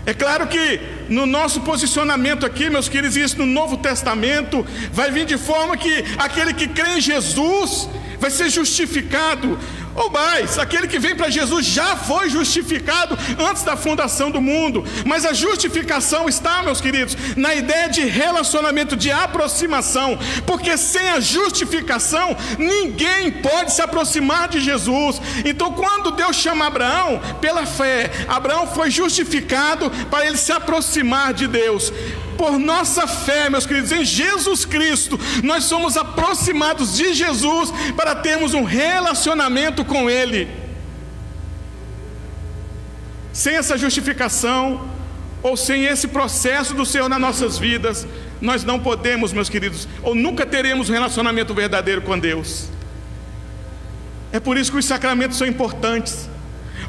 É claro que no nosso posicionamento aqui, meus queridos, isso no Novo Testamento vai vir de forma que aquele que crê em Jesus vai ser justificado. Ou mais, aquele que vem para Jesus já foi justificado antes da fundação do mundo. Mas a justificação está, meus queridos, na ideia de relacionamento, de aproximação. Porque sem a justificação, ninguém pode se aproximar de Jesus. Então, quando Deus chama Abraão, pela fé, Abraão foi justificado para ele se aproximar de Deus. Por nossa fé, meus queridos, em Jesus Cristo, nós somos aproximados de Jesus para termos um relacionamento com Ele. Sem essa justificação, ou sem esse processo do Senhor nas nossas vidas, nós não podemos, meus queridos, ou nunca teremos um relacionamento verdadeiro com Deus. É por isso que os sacramentos são importantes.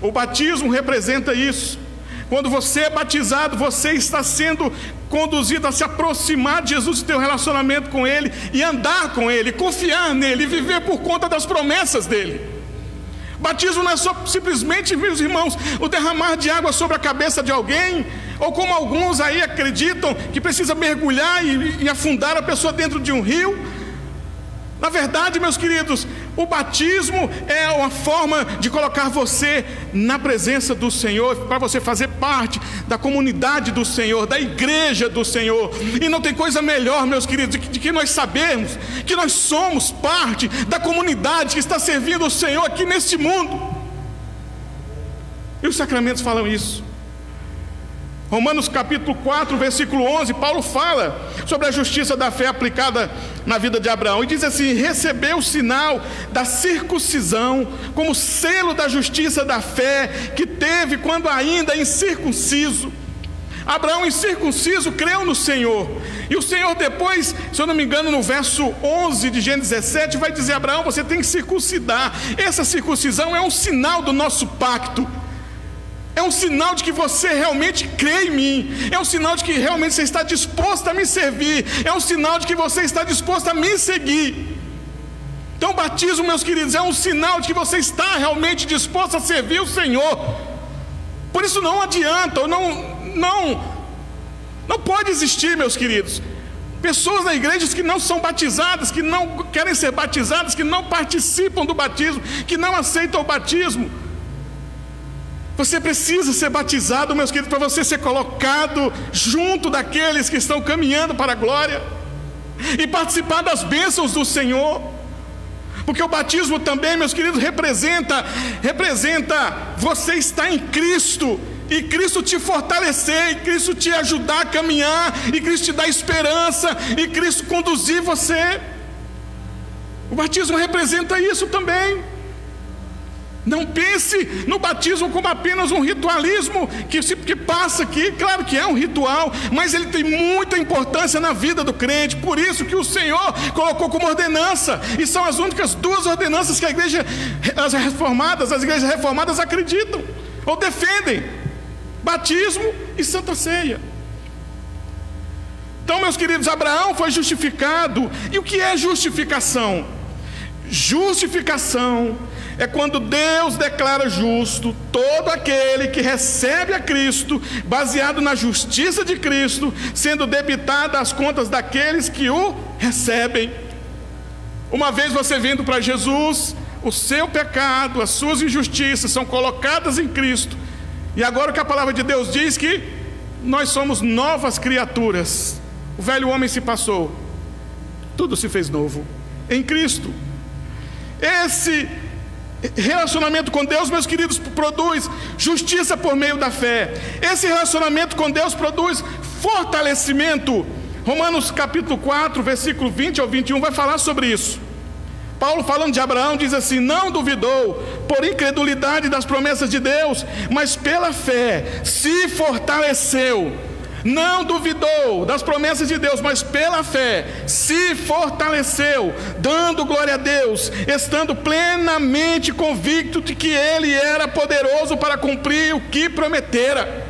O batismo representa isso. Quando você é batizado, você está sendo conduzido a se aproximar de Jesus, ter um relacionamento com Ele, e andar com Ele, confiar nele, e viver por conta das promessas dEle. Batismo não é só simplesmente, meus irmãos, o derramar de água sobre a cabeça de alguém, ou como alguns aí acreditam, que precisa mergulhar e afundar a pessoa dentro de um rio. Na verdade, meus queridos, o batismo é uma forma de colocar você na presença do Senhor, para você fazer parte da comunidade do Senhor, da igreja do Senhor. E não tem coisa melhor, meus queridos, de que nós sabermos que nós somos parte da comunidade que está servindo o Senhor aqui neste mundo. E os sacramentos falam isso. Romanos capítulo 4, versículo 11, Paulo fala sobre a justiça da fé aplicada na vida de Abraão, e diz assim: recebeu o sinal da circuncisão como selo da justiça da fé que teve quando ainda incircunciso. Abraão, incircunciso, creu no Senhor, e o Senhor depois, se eu não me engano, no verso 11 de Gênesis 17, vai dizer: Abraão, você tem que circuncidar. Essa circuncisão é um sinal do nosso pacto. É um sinal de que você realmente crê em mim. É um sinal de que realmente você está disposto a me servir. É um sinal de que você está disposto a me seguir. Então o batismo, meus queridos, é um sinal de que você está realmente disposto a servir o Senhor. Por isso não adianta, ou não pode existir, meus queridos, pessoas na igreja que não são batizadas, que não querem ser batizadas, que não participam do batismo, que não aceitam o batismo. Você precisa ser batizado, meus queridos, para você ser colocado junto daqueles que estão caminhando para a glória e participar das bênçãos do Senhor. Porque o batismo também, meus queridos, representa você estar em Cristo, e Cristo te fortalecer, e Cristo te ajudar a caminhar, e Cristo te dar esperança, e Cristo conduzir você. O batismo representa isso também. Não pense no batismo como apenas um ritualismo que passa aqui. Claro que é um ritual, mas ele tem muita importância na vida do crente. Por isso que o Senhor colocou como ordenança, e são as únicas duas ordenanças que as igrejas reformadas acreditam ou defendem: batismo e Santa Ceia. Então, meus queridos, Abraão foi justificado. E o que é justificação? Justificação é quando Deus declara justo todo aquele que recebe a Cristo, baseado na justiça de Cristo, sendo debitada as contas daqueles que o recebem. Uma vez você vindo para Jesus, o seu pecado, as suas injustiças são colocadas em Cristo. E agora o que a palavra de Deus diz, que nós somos novas criaturas. O velho homem se passou, tudo se fez novo em Cristo. Esse relacionamento com Deus, meus queridos, produz justiça por meio da fé. Esse relacionamento com Deus produz fortalecimento. Romanos capítulo 4, versículo 20 ao 21 vai falar sobre isso. Paulo, falando de Abraão, diz assim: não duvidou por incredulidade das promessas de Deus, mas pela fé se fortaleceu. Não duvidou das promessas de Deus, mas pela fé se fortaleceu, dando glória a Deus, estando plenamente convicto de que Ele era poderoso para cumprir o que prometera.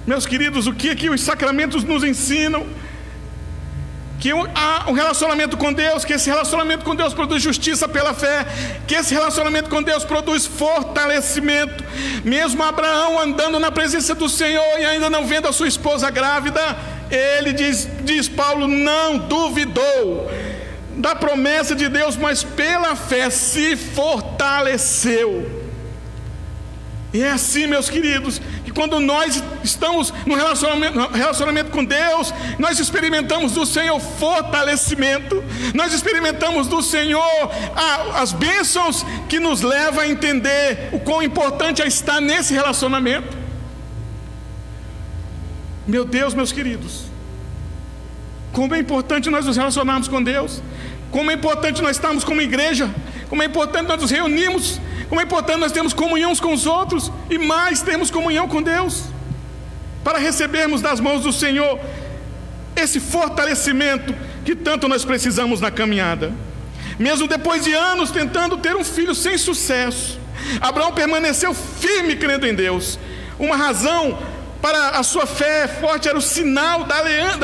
Meus queridos, o que aqui os sacramentos nos ensinam? Que há um relacionamento com Deus, que esse relacionamento com Deus produz justiça pela fé, que esse relacionamento com Deus produz fortalecimento. Mesmo Abraão andando na presença do Senhor e ainda não vendo a sua esposa grávida, ele diz Paulo, não duvidou da promessa de Deus, mas pela fé se fortaleceu. E é assim, meus queridos, que quando nós estamos no relacionamento com Deus, nós experimentamos do Senhor fortalecimento, nós experimentamos do Senhor as bênçãos que nos levam a entender o quão importante é estar nesse relacionamento. Meu Deus, meus queridos, como é importante nós nos relacionarmos com Deus, como é importante nós estarmos como igreja, como é importante nós nos reunirmos, como é importante nós termos comunhão uns com os outros, e mais termos comunhão com Deus. para recebermos das mãos do Senhor esse fortalecimento que tanto nós precisamos na caminhada. Mesmo depois de anos tentando ter um filho sem sucesso, Abraão permaneceu firme crendo em Deus. Uma razão para a sua fé forte era o sinal da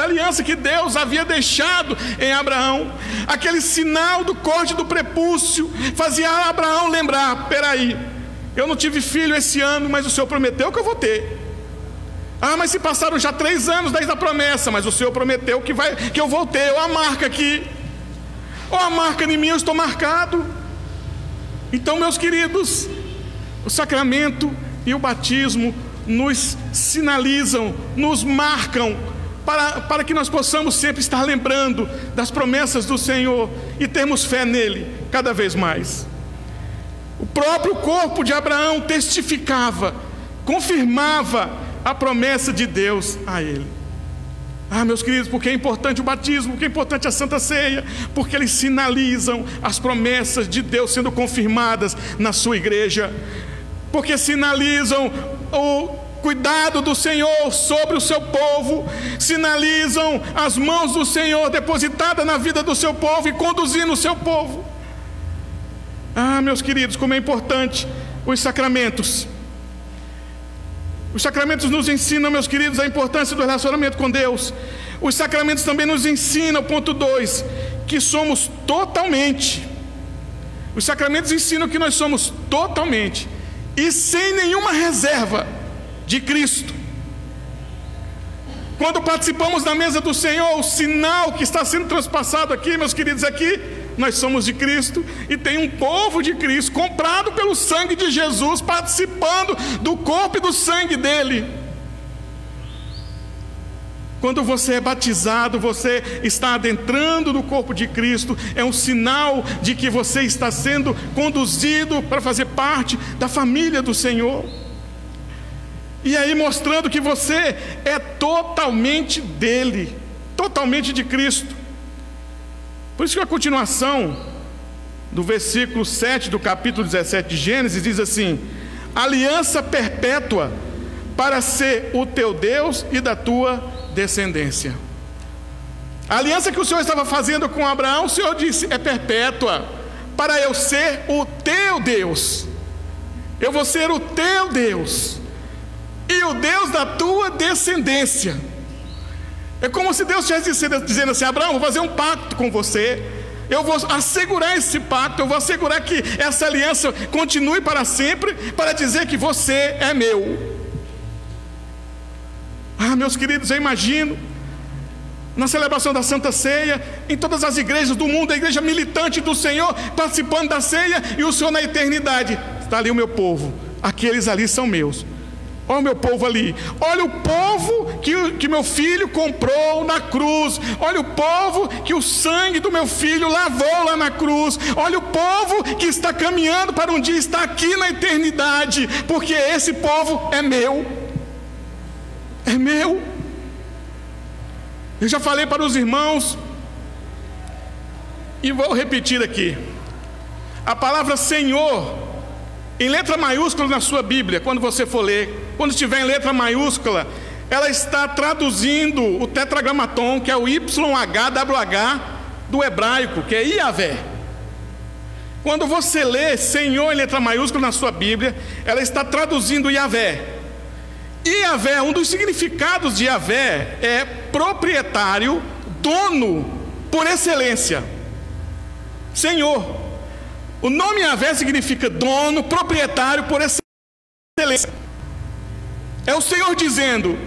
aliança que Deus havia deixado em Abraão. Aquele sinal do corte do prepúcio fazia Abraão lembrar: peraí, eu não tive filho esse ano, mas o Senhor prometeu que eu vou ter. Ah, mas se passaram já 3 anos desde a promessa, mas o Senhor prometeu que eu vou ter. Olha a marca aqui, olha a marca em mim, eu estou marcado. Então, meus queridos, o sacramento e o batismo nos sinalizam, nos marcam, para que nós possamos sempre estar lembrando das promessas do Senhor e termos fé nele cada vez mais. O próprio corpo de Abraão testificava, confirmava a promessa de Deus a ele. Ah, meus queridos, porque é importante o batismo, porque é importante a Santa Ceia, porque eles sinalizam as promessas de Deus sendo confirmadas na sua igreja, porque sinalizam o cuidado do Senhor sobre o seu povo, sinalizam as mãos do Senhor depositadas na vida do seu povo e conduzindo o seu povo. Ah, meus queridos, como é importante os sacramentos. Os sacramentos nos ensinam, meus queridos, a importância do relacionamento com Deus. Os sacramentos também nos ensinam, ponto 2, que somos totalmente. Os sacramentos ensinam que nós somos totalmente e sem nenhuma reserva de Cristo. Quando participamos da mesa do Senhor, o sinal que está sendo transpassado aqui, meus queridos, aqui, nós somos de Cristo e tem um povo de Cristo, comprado pelo sangue de Jesus, participando do corpo e do sangue dele. Quando você é batizado, você está adentrando no corpo de Cristo, é um sinal de que você está sendo conduzido para fazer parte da família do Senhor. E aí mostrando que você é totalmente dele, totalmente de Cristo. Por isso que a continuação do versículo 7 do capítulo 17 de Gênesis diz assim: aliança perpétua para ser o teu Deus e da tua descendência. A aliança que o Senhor estava fazendo com Abraão, o Senhor disse: é perpétua, para eu ser o teu Deus. Eu vou ser o teu Deus e o Deus da tua descendência. É como se Deus estivesse dizendo assim: Abraão, vou fazer um pacto com você, eu vou assegurar esse pacto, eu vou assegurar que essa aliança continue para sempre, para dizer que você é meu. Ah, meus queridos, eu imagino na celebração da Santa Ceia, em todas as igrejas do mundo, a igreja militante do Senhor participando da ceia, e o Senhor na eternidade: está ali o meu povo, aqueles ali são meus. Olha o meu povo ali, olha o povo que meu filho comprou na cruz, olha o povo que o sangue do meu filho lavou lá na cruz, olha o povo que está caminhando para um dia estar aqui na eternidade, porque esse povo é meu, é meu. Eu já falei para os irmãos e vou repetir aqui: a palavra Senhor, em letra maiúscula na sua Bíblia, quando você for ler, quando estiver em letra maiúscula, ela está traduzindo o tetragramaton, que é o YHWH do hebraico, que é Iavé. Quando você lê Senhor em letra maiúscula na sua Bíblia, ela está traduzindo Iavé. Iavé, um dos significados de Iavé é proprietário, dono por excelência. Senhor. O nome Iavé significa dono, proprietário por excelência. É o Senhor dizendo: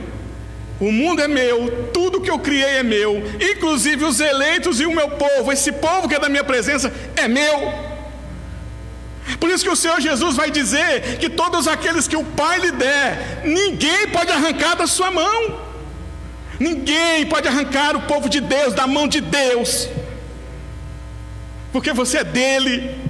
o mundo é meu, tudo que eu criei é meu, inclusive os eleitos e o meu povo, esse povo que é da minha presença é meu. Por isso que o Senhor Jesus vai dizer que todos aqueles que o Pai lhe der, ninguém pode arrancar da sua mão. Ninguém pode arrancar o povo de Deus da mão de Deus, porque você é dele.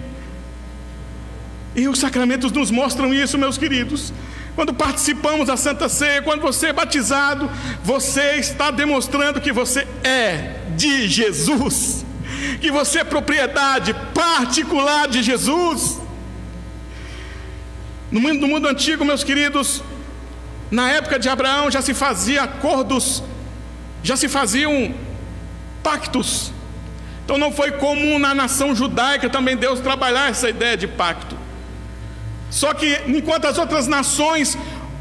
E os sacramentos nos mostram isso, meus queridos. Quando participamos da Santa Ceia, quando você é batizado, você está demonstrando que você é de Jesus, que você é propriedade particular de Jesus. No mundo antigo, meus queridos, na época de Abraão já se fazia acordos, já se faziam pactos. Então não foi comum na nação judaica também Deus trabalhar essa ideia de pacto. Só que enquanto as outras nações,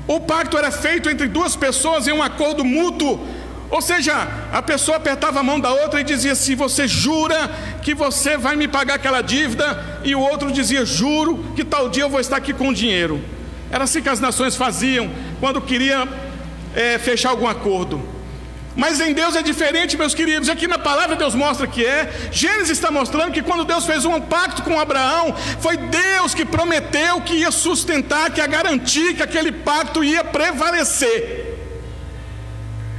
o pacto era feito entre duas pessoas em um acordo mútuo. Ou seja, a pessoa apertava a mão da outra e dizia assim: você jura que você vai me pagar aquela dívida? E o outro dizia: juro que tal dia eu vou estar aqui com o dinheiro. Era assim que as nações faziam quando queriam fechar algum acordo. Mas em Deus é diferente, meus queridos. Aqui na palavra Deus mostra que Gênesis está mostrando que quando Deus fez um pacto com Abraão, foi Deus que prometeu que ia sustentar, que ia garantir que aquele pacto ia prevalecer.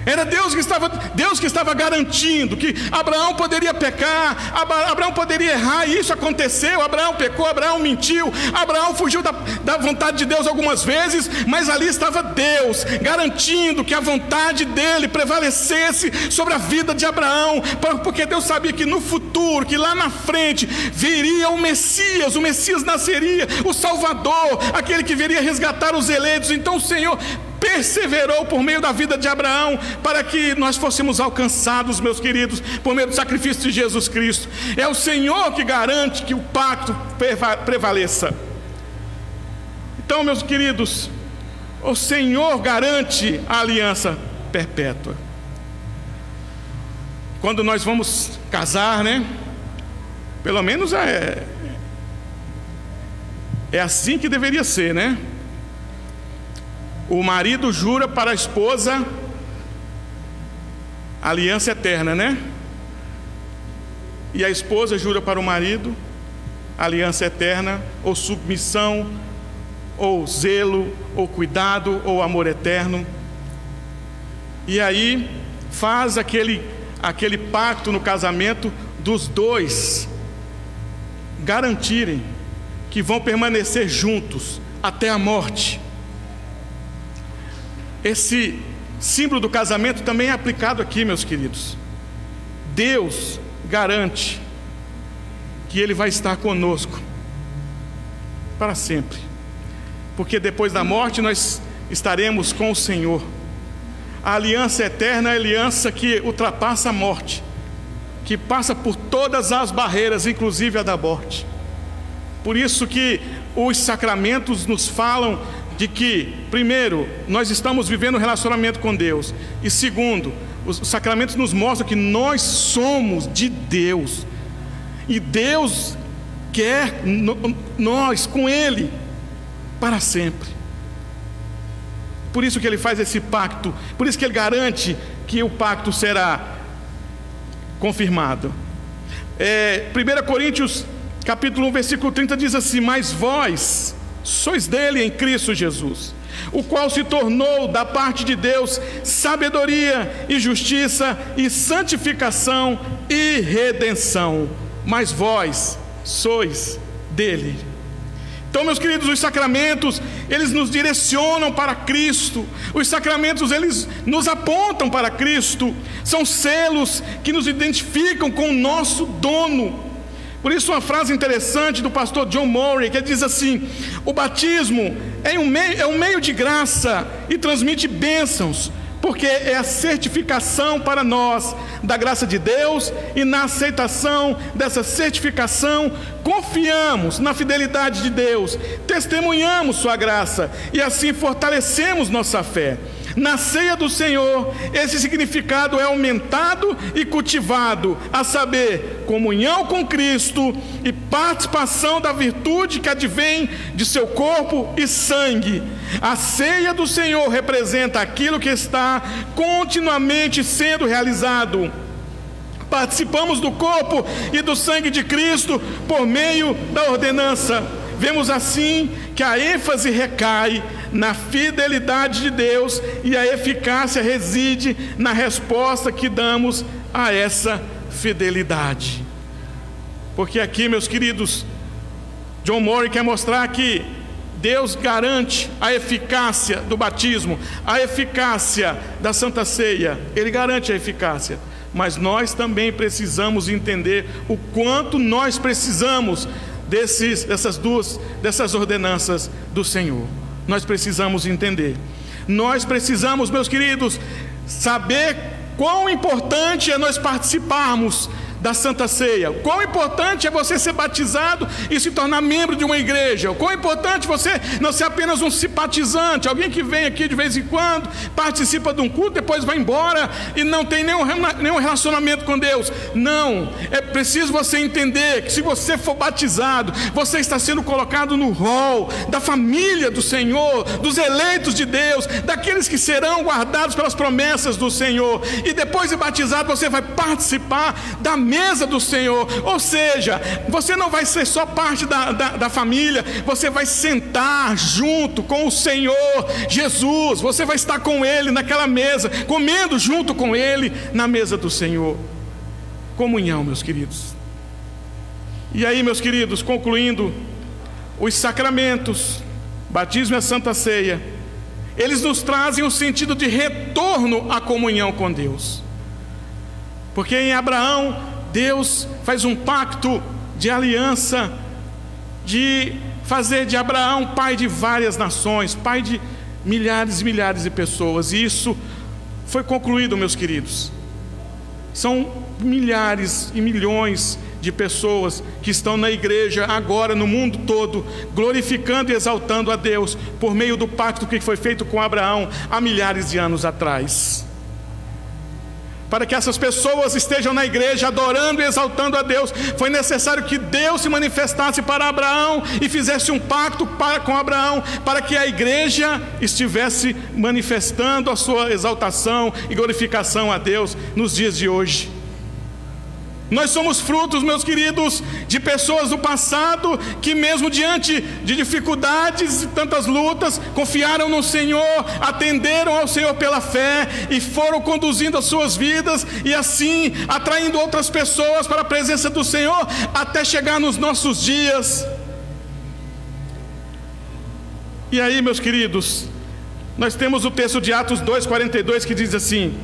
Era Deus que estava garantindo que Abraão poderia pecar, Abraão poderia errar, e isso aconteceu. Abraão pecou, Abraão mentiu, Abraão fugiu da vontade de Deus algumas vezes, mas ali estava Deus garantindo que a vontade dele prevalecesse sobre a vida de Abraão, porque Deus sabia que no futuro, que lá na frente viria o Messias nasceria, o Salvador, aquele que viria resgatar os eleitos. Então o Senhor perseverou por meio da vida de Abraão para que nós fôssemos alcançados, meus queridos, por meio do sacrifício de Jesus Cristo. É o Senhor que garante que o pacto prevaleça. Então, meus queridos, o Senhor garante a aliança perpétua. Quando nós vamos casar, né? Pelo menos é assim que deveria ser, né? O marido jura para a esposa aliança eterna, né? E a esposa jura para o marido aliança eterna, ou submissão, ou zelo, ou cuidado, ou amor eterno. E aí faz aquele pacto no casamento dos dois garantirem que vão permanecer juntos até a morte. Esse símbolo do casamento também é aplicado aqui, meus queridos. Deus garante que Ele vai estar conosco para sempre, porque depois da morte nós estaremos com o Senhor. A aliança eterna é a aliança que ultrapassa a morte, que passa por todas as barreiras, inclusive a da morte. Por isso que os sacramentos nos falam de que, primeiro, nós estamos vivendo um relacionamento com Deus, e segundo, os sacramentos nos mostram que nós somos de Deus, e Deus quer nós com Ele para sempre. Por isso que Ele faz esse pacto, por isso que Ele garante que o pacto será confirmado. 1 Coríntios capítulo 1, versículo 30 diz assim: mas vós sois dele em Cristo Jesus, o qual se tornou da parte de Deus sabedoria e justiça e santificação e redenção. Mas vós sois dele. Então, meus queridos, os sacramentos, eles nos direcionam para Cristo. Os sacramentos, eles nos apontam para Cristo. São selos que nos identificam com o nosso dono. Por isso, uma frase interessante do pastor John Murray, que diz assim: o batismo é um meio de graça e transmite bênçãos, porque é a certificação para nós da graça de Deus, e na aceitação dessa certificação confiamos na fidelidade de Deus, testemunhamos sua graça e assim fortalecemos nossa fé. Na ceia do Senhor, esse significado é aumentado e cultivado, a saber, comunhão com Cristo e participação da virtude que advém de seu corpo e sangue. A ceia do Senhor representa aquilo que está continuamente sendo realizado. Participamos do corpo e do sangue de Cristo por meio da ordenança. Vemos assim que a ênfase recai na fidelidade de Deus e a eficácia reside na resposta que damos a essa fidelidade. Porque aqui, meus queridos, John Murray quer mostrar que Deus garante a eficácia do batismo, a eficácia da Santa Ceia. Ele garante a eficácia, mas nós também precisamos entender o quanto nós precisamos dessas ordenanças do Senhor. Nós precisamos entender. Nós precisamos, meus queridos, saber quão importante é nós participarmos da Santa Ceia. Quão importante é você ser batizado e se tornar membro de uma igreja. Quão importante você não ser apenas um simpatizante, alguém que vem aqui de vez em quando, participa de um culto, depois vai embora e não tem nenhum relacionamento com Deus. Não, é preciso você entender que se você for batizado, você está sendo colocado no rol da família do Senhor, dos eleitos de Deus, daqueles que serão guardados pelas promessas do Senhor. E depois de batizado, você vai participar da mesa do Senhor. Ou seja, você não vai ser só parte da família, você vai sentar junto com o Senhor Jesus, você vai estar com Ele naquela mesa, comendo junto com Ele na mesa do Senhor. Comunhão, meus queridos. E aí, meus queridos, concluindo, os sacramentos, batismo e a Santa Ceia, eles nos trazem um sentido de retorno à comunhão com Deus. Porque em Abraão, Deus faz um pacto de aliança, de fazer de Abraão pai de várias nações, pai de milhares e milhares de pessoas. E isso foi concluído, meus queridos. São milhares e milhões de pessoas que estão na igreja agora, no mundo todo, glorificando e exaltando a Deus por meio do pacto que foi feito com Abraão há milhares de anos atrás. Para que essas pessoas estejam na igreja adorando e exaltando a Deus, foi necessário que Deus se manifestasse para Abraão e fizesse um pacto com Abraão, para que a igreja estivesse manifestando a sua exaltação e glorificação a Deus nos dias de hoje. Nós somos frutos, meus queridos, de pessoas do passado que mesmo diante de dificuldades e tantas lutas, confiaram no Senhor, atenderam ao Senhor pela fé e foram conduzindo as suas vidas e assim atraindo outras pessoas para a presença do Senhor até chegar nos nossos dias. E aí, meus queridos, nós temos o texto de Atos 2:42 que diz assim: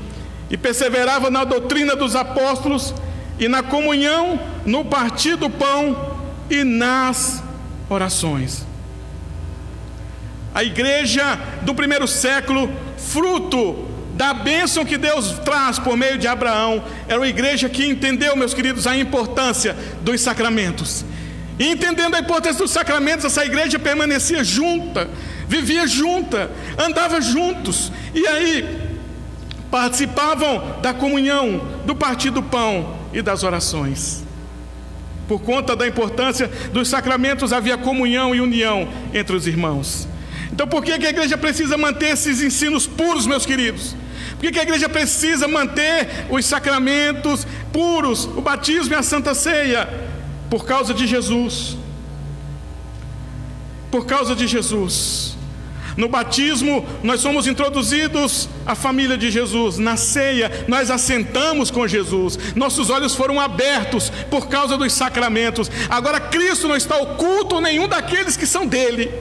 e perseverava na doutrina dos apóstolos e na comunhão, no partir do pão e nas orações. A igreja do primeiro século, fruto da bênção que Deus traz por meio de Abraão, era uma igreja que entendeu, meus queridos, a importância dos sacramentos. E entendendo a importância dos sacramentos, essa igreja permanecia junta, vivia junta, andava juntos. E aí participavam da comunhão, do partir do pão e das orações. Por conta da importância dos sacramentos, havia comunhão e união entre os irmãos. Então, por que a igreja precisa manter esses ensinos puros, meus queridos? Por que a igreja precisa manter os sacramentos puros, o batismo e a Santa Ceia? Por causa de Jesus. Por causa de Jesus. No batismo, nós somos introduzidos à família de Jesus. Na ceia, nós assentamos com Jesus. Nossos olhos foram abertos por causa dos sacramentos. Agora, Cristo não está oculto em nenhum daqueles que são dele.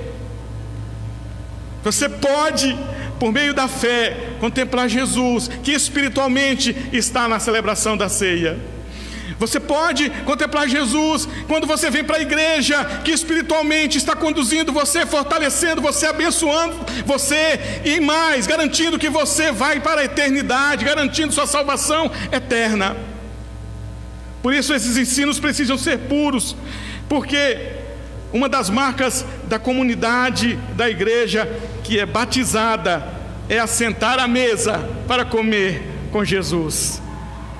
Você pode, por meio da fé, contemplar Jesus, que espiritualmente está na celebração da ceia. Você pode contemplar Jesus quando você vem para a igreja, que espiritualmente está conduzindo você, fortalecendo você, abençoando você e mais, garantindo que você vai para a eternidade, garantindo sua salvação eterna. Por isso esses ensinos precisam ser puros, porque uma das marcas da comunidade da igreja que é batizada é assentar à mesa para comer com Jesus.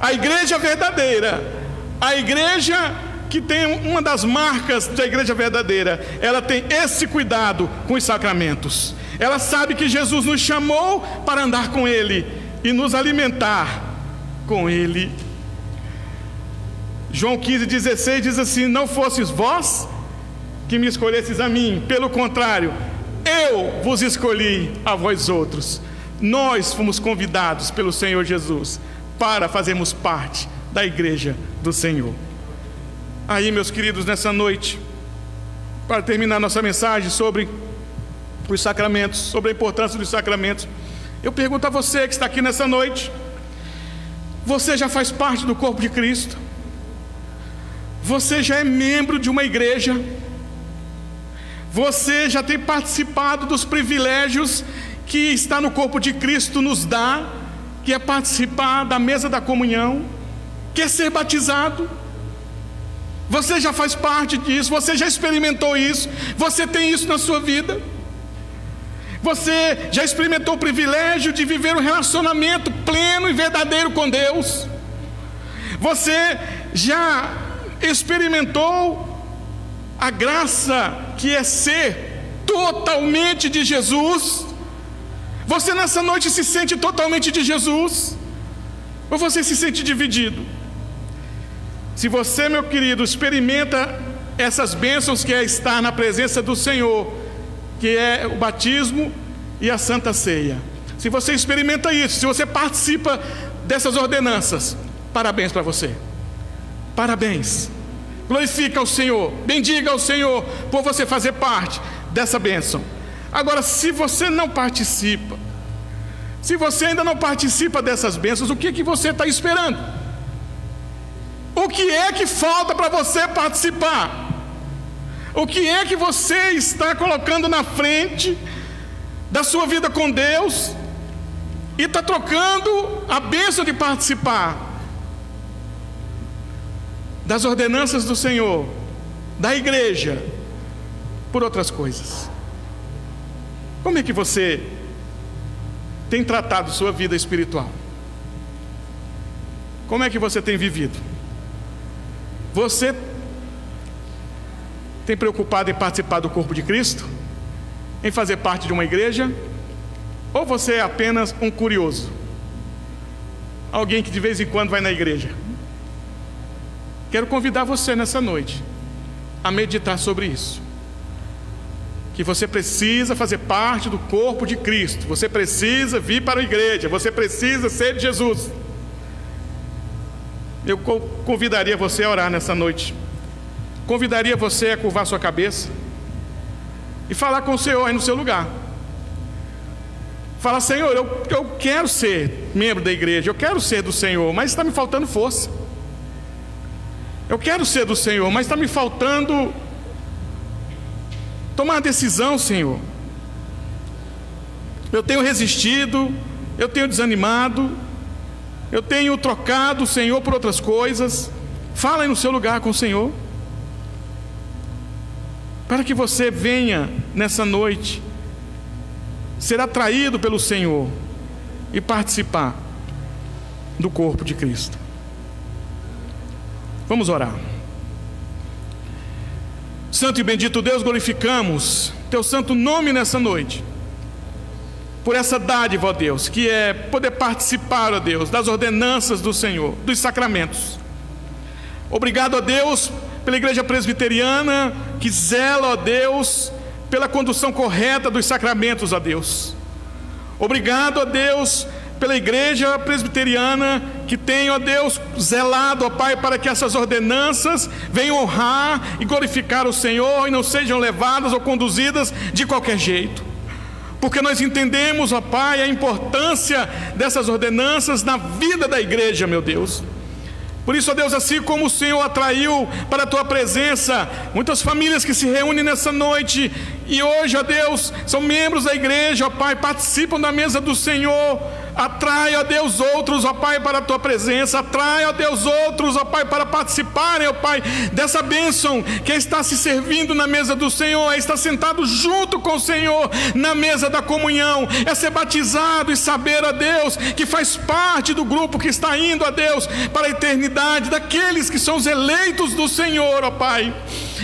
A igreja verdadeira, a igreja que tem uma das marcas da igreja verdadeira, ela tem esse cuidado com os sacramentos. Ela sabe que Jesus nos chamou para andar com Ele e nos alimentar com Ele. João 15,16 diz assim: não fosses vós que me escolhesses a mim, pelo contrário, eu vos escolhi a vós outros. Nós fomos convidados pelo Senhor Jesus para fazermos parte da igreja do Senhor. Aí, meus queridos, nessa noite, para terminar nossa mensagem sobre os sacramentos, sobre a importância dos sacramentos, eu pergunto a você que está aqui nessa noite: você já faz parte do corpo de Cristo? Você já é membro de uma igreja? Você já tem participado dos privilégios que está no corpo de Cristo nos dá, que é participar da mesa da comunhão, que é ser batizado. Você já faz parte disso, você já experimentou isso, você tem isso na sua vida. Você já experimentou o privilégio de viver um relacionamento pleno e verdadeiro com Deus. Você já experimentou a graça que é ser totalmente de Jesus. Você nessa noite se sente totalmente de Jesus? Ou você se sente dividido? Se você, meu querido, experimenta essas bênçãos que é estar na presença do Senhor, que é o batismo e a Santa Ceia, se você experimenta isso, se você participa dessas ordenanças, parabéns para você. Parabéns. Glorifica ao Senhor, bendiga ao Senhor por você fazer parte dessa bênção. Agora, se você não participa, se você ainda não participa dessas bênçãos, o que você está esperando? O que é que falta para você participar? O que é que você está colocando na frente da sua vida com Deus e está trocando a bênção de participar das ordenanças do Senhor, da igreja, por outras coisas? Como é que você tem tratado sua vida espiritual? Como é que você tem vivido? Você tem preocupado em participar do corpo de Cristo? Em fazer parte de uma igreja? Ou você é apenas um curioso? Alguém que de vez em quando vai na igreja? Quero convidar você nessa noite a meditar sobre isso. Que você precisa fazer parte do corpo de Cristo. Você precisa vir para a igreja. Você precisa ser de Jesus. Eu convidaria você a orar nessa noite. Convidaria você a curvar sua cabeça e falar com o Senhor aí no seu lugar. Fala: Senhor, eu quero ser membro da igreja, eu quero ser do Senhor, mas está me faltando força. Eu quero ser do Senhor, mas está me faltando tomar uma decisão, Senhor. Eu tenho resistido, eu tenho desanimado, eu tenho trocado o Senhor por outras coisas. Fala aí no seu lugar com o Senhor, para que você venha nessa noite ser atraído pelo Senhor e participar do corpo de Cristo. Vamos orar. Santo e bendito Deus, glorificamos Teu santo nome nessa noite, por essa dádiva, ó Deus, que é poder participar, ó Deus, das ordenanças do Senhor, dos sacramentos. Obrigado, ó Deus, pela igreja presbiteriana, que zela, ó Deus, pela condução correta dos sacramentos, ó Deus. Obrigado, ó Deus, pela igreja presbiteriana, que tem, ó Deus, zelado, ó Pai, para que essas ordenanças venham honrar e glorificar o Senhor e não sejam levadas ou conduzidas de qualquer jeito. Porque nós entendemos, ó Pai, a importância dessas ordenanças na vida da igreja, meu Deus. Por isso, ó Deus, assim como o Senhor atraiu para a Tua presença muitas famílias que se reúnem nessa noite e hoje, ó Deus, são membros da igreja, ó Pai, participam da mesa do Senhor, atrai, ó Deus, outros, ó Pai, para a Tua presença, atrai, ó Deus, outros, ó Pai, para participarem, ó Pai, dessa bênção que está se servindo na mesa do Senhor, é estar sentado junto com o Senhor na mesa da comunhão, é ser batizado e saber, ó Deus, que faz parte do grupo que está indo, ó Deus, para a eternidade, daqueles que são os eleitos do Senhor, ó Pai.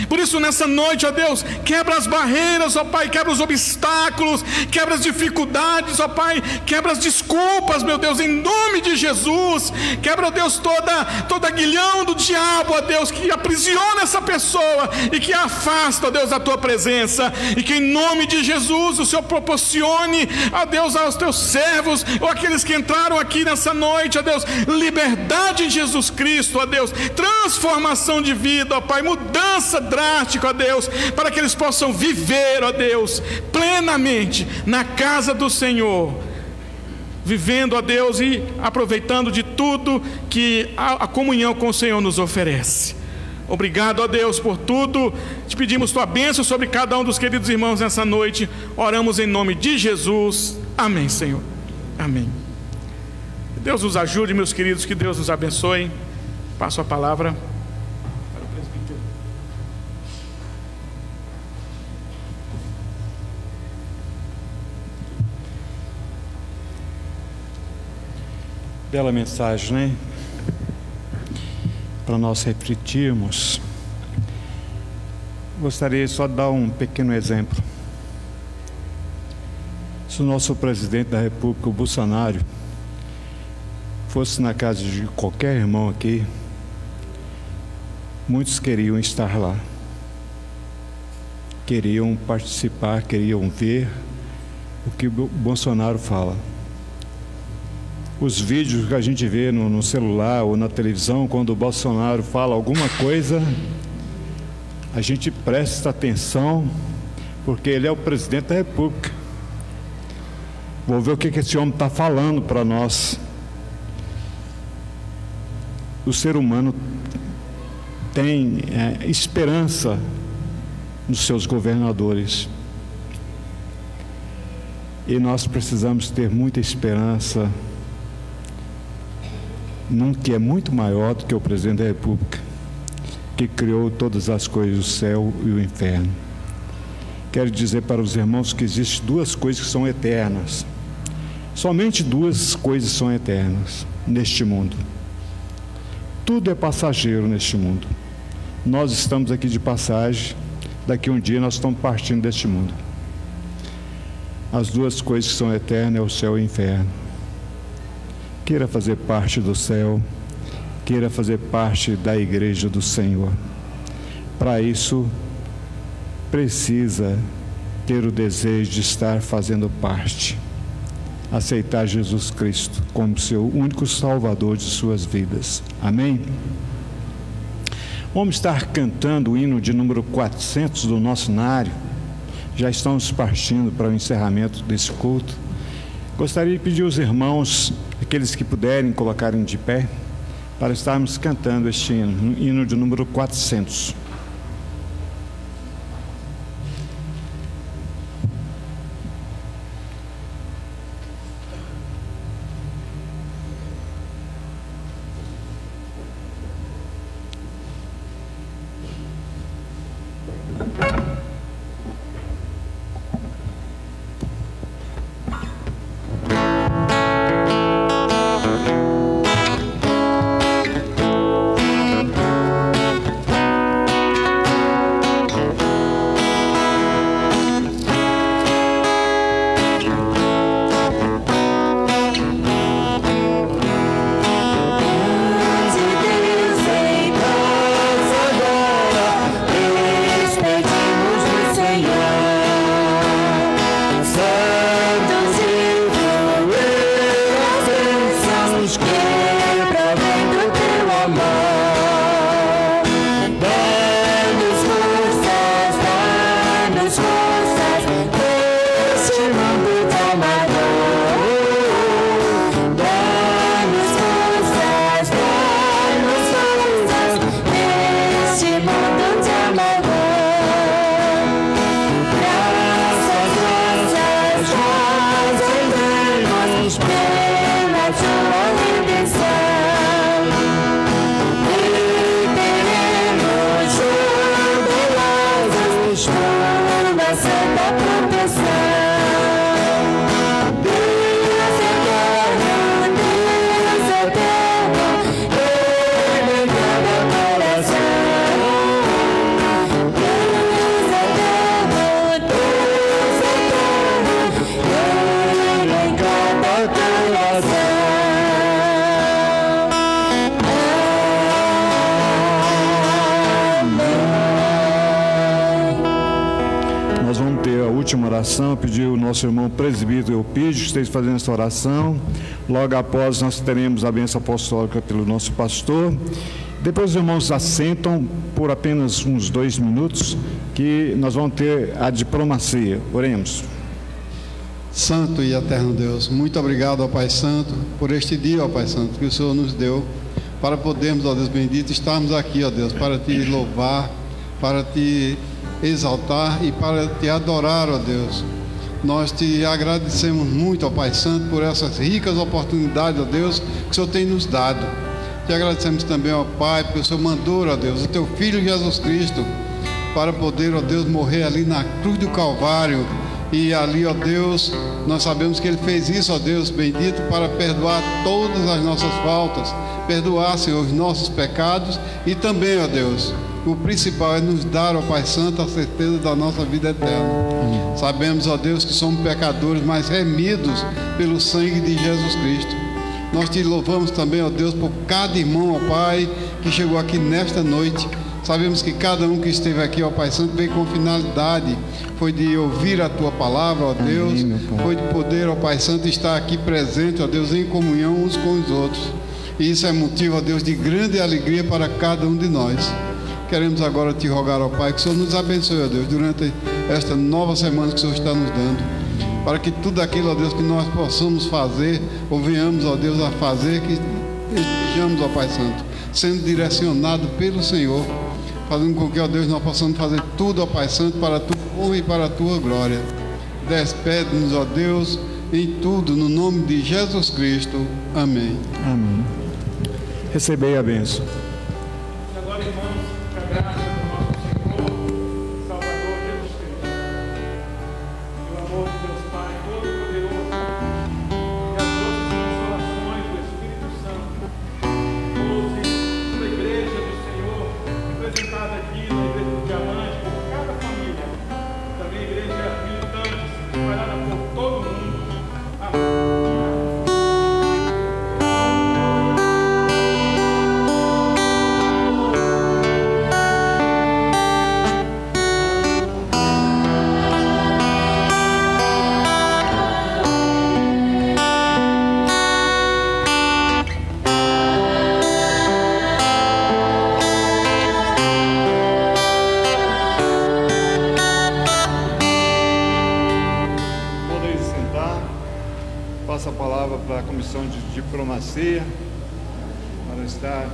Por isso, nessa noite, ó Deus, quebra as barreiras, ó Pai, quebra os obstáculos, quebra as dificuldades, ó Pai, quebra as desculpas, meu Deus, em nome de Jesus. Quebra, ó Deus, toda aguilhão do diabo, ó Deus, que aprisiona essa pessoa e que a afasta, ó Deus, da Tua presença. E que em nome de Jesus o Senhor proporcione, ó Deus, aos Teus servos ou aqueles que entraram aqui nessa noite, ó Deus, liberdade em Jesus Cristo, ó Deus, transformação de vida, ó Pai, mudança drástica, ó Deus, para que eles possam viver, ó Deus, plenamente na casa do Senhor, vivendo, ó Deus, e aproveitando de tudo que a comunhão com o Senhor nos oferece. Obrigado, ó Deus, por tudo. Te pedimos Tua bênção sobre cada um dos queridos irmãos nessa noite. Oramos em nome de Jesus. Amém, Senhor. Amém. Que Deus nos ajude, meus queridos, que Deus nos abençoe. Passo a palavra para o presbítero. Bela mensagem, né? Para nós refletirmos. Gostaria só de dar um pequeno exemplo. Se o nosso presidente da República, o Bolsonaro, fosse na casa de qualquer irmão aqui, muitos queriam estar lá. Queriam participar, queriam ver o que o Bolsonaro fala. Os vídeos que a gente vê no celular ou na televisão, quando o Bolsonaro fala alguma coisa, a gente presta atenção, porque ele é o presidente da República. Vou ver o que esse homem está falando para nós. O ser humano tem esperança nos seus governadores. E nós precisamos ter muita esperança num que é muito maior do que o presidente da República, que criou todas as coisas, o céu e o inferno. Quero dizer para os irmãos que existem duas coisas que são eternas. Somente duas coisas são eternas neste mundo. Tudo é passageiro neste mundo. Nós estamos aqui de passagem, daqui um dia nós estamos partindo deste mundo. As duas coisas que são eternas é o céu e o inferno. Queira fazer parte do céu, queira fazer parte da igreja do Senhor. Para isso, precisa ter o desejo de estar fazendo parte, aceitar Jesus Cristo como seu único Salvador de suas vidas. Amém? Vamos estar cantando o hino de número 400 do nosso nário. Já estamos partindo para o encerramento desse culto. Gostaria de pedir aos irmãos, aqueles que puderem, colocarem de pé, para estarmos cantando este hino de número 400. Oração, pedir o nosso irmão presbítero Eupídio que esteja fazendo essa oração. Logo após nós teremos a bênção apostólica pelo nosso pastor. Depois os irmãos assentam por apenas uns 2 minutos, que nós vamos ter a diplomacia. Oremos. Santo e eterno Deus, muito obrigado, ó Pai Santo, por este dia, ó Pai Santo, que o Senhor nos deu, para podermos, ó Deus bendito, estarmos aqui, ó Deus, para te louvar, para te exaltar e para te adorar, ó Deus. Nós te agradecemos muito, ó Pai Santo, por essas ricas oportunidades, ó Deus, que o Senhor tem nos dado. Te agradecemos também, ó Pai, porque o Senhor mandou, ó Deus, o teu Filho Jesus Cristo, para poder, ó Deus, morrer ali na cruz do Calvário. E ali, ó Deus, nós sabemos que Ele fez isso, ó Deus bendito, para perdoar todas as nossas faltas, perdoar, Senhor, os nossos pecados e também, ó Deus, o principal é nos dar, ó Pai Santo, a certeza da nossa vida eterna. Sabemos, ó Deus, que somos pecadores, mas remidos pelo sangue de Jesus Cristo. Nós te louvamos também, ó Deus, por cada irmão, ó Pai, que chegou aqui nesta noite. Sabemos que cada um que esteve aqui, ó Pai Santo, veio com finalidade, foi de ouvir a Tua palavra, ó Deus, foi de poder, ó Pai Santo, estar aqui presente, ó Deus, em comunhão uns com os outros. E isso é motivo, ó Deus, de grande alegria para cada um de nós. Queremos agora te rogar, ó Pai, que o Senhor nos abençoe, ó Deus, durante esta nova semana que o Senhor está nos dando, para que tudo aquilo, ó Deus, que nós possamos fazer, ou venhamos, ó Deus, a fazer, que estejamos, ó Pai Santo, sendo direcionado pelo Senhor, fazendo com que, ó Deus, nós possamos fazer tudo, ó Pai Santo, para a Tua honra e para a Tua glória. Despede-nos, ó Deus, em tudo, no nome de Jesus Cristo. Amém. Amém. Recebei a bênção. E agora, irmãos, que a graça do nosso Senhor, Salvador Jesus Cristo, e o amor de Deus Pai Todo-Poderoso, e as doces consolações do Espírito Santo, pouse sobre a igreja do Senhor, representada aqui na Igreja do Diamante, por cada família, também a igreja militante, espalhada por todo o mundo. Amém. Passo a palavra para a Comissão de Diplomacia, para estar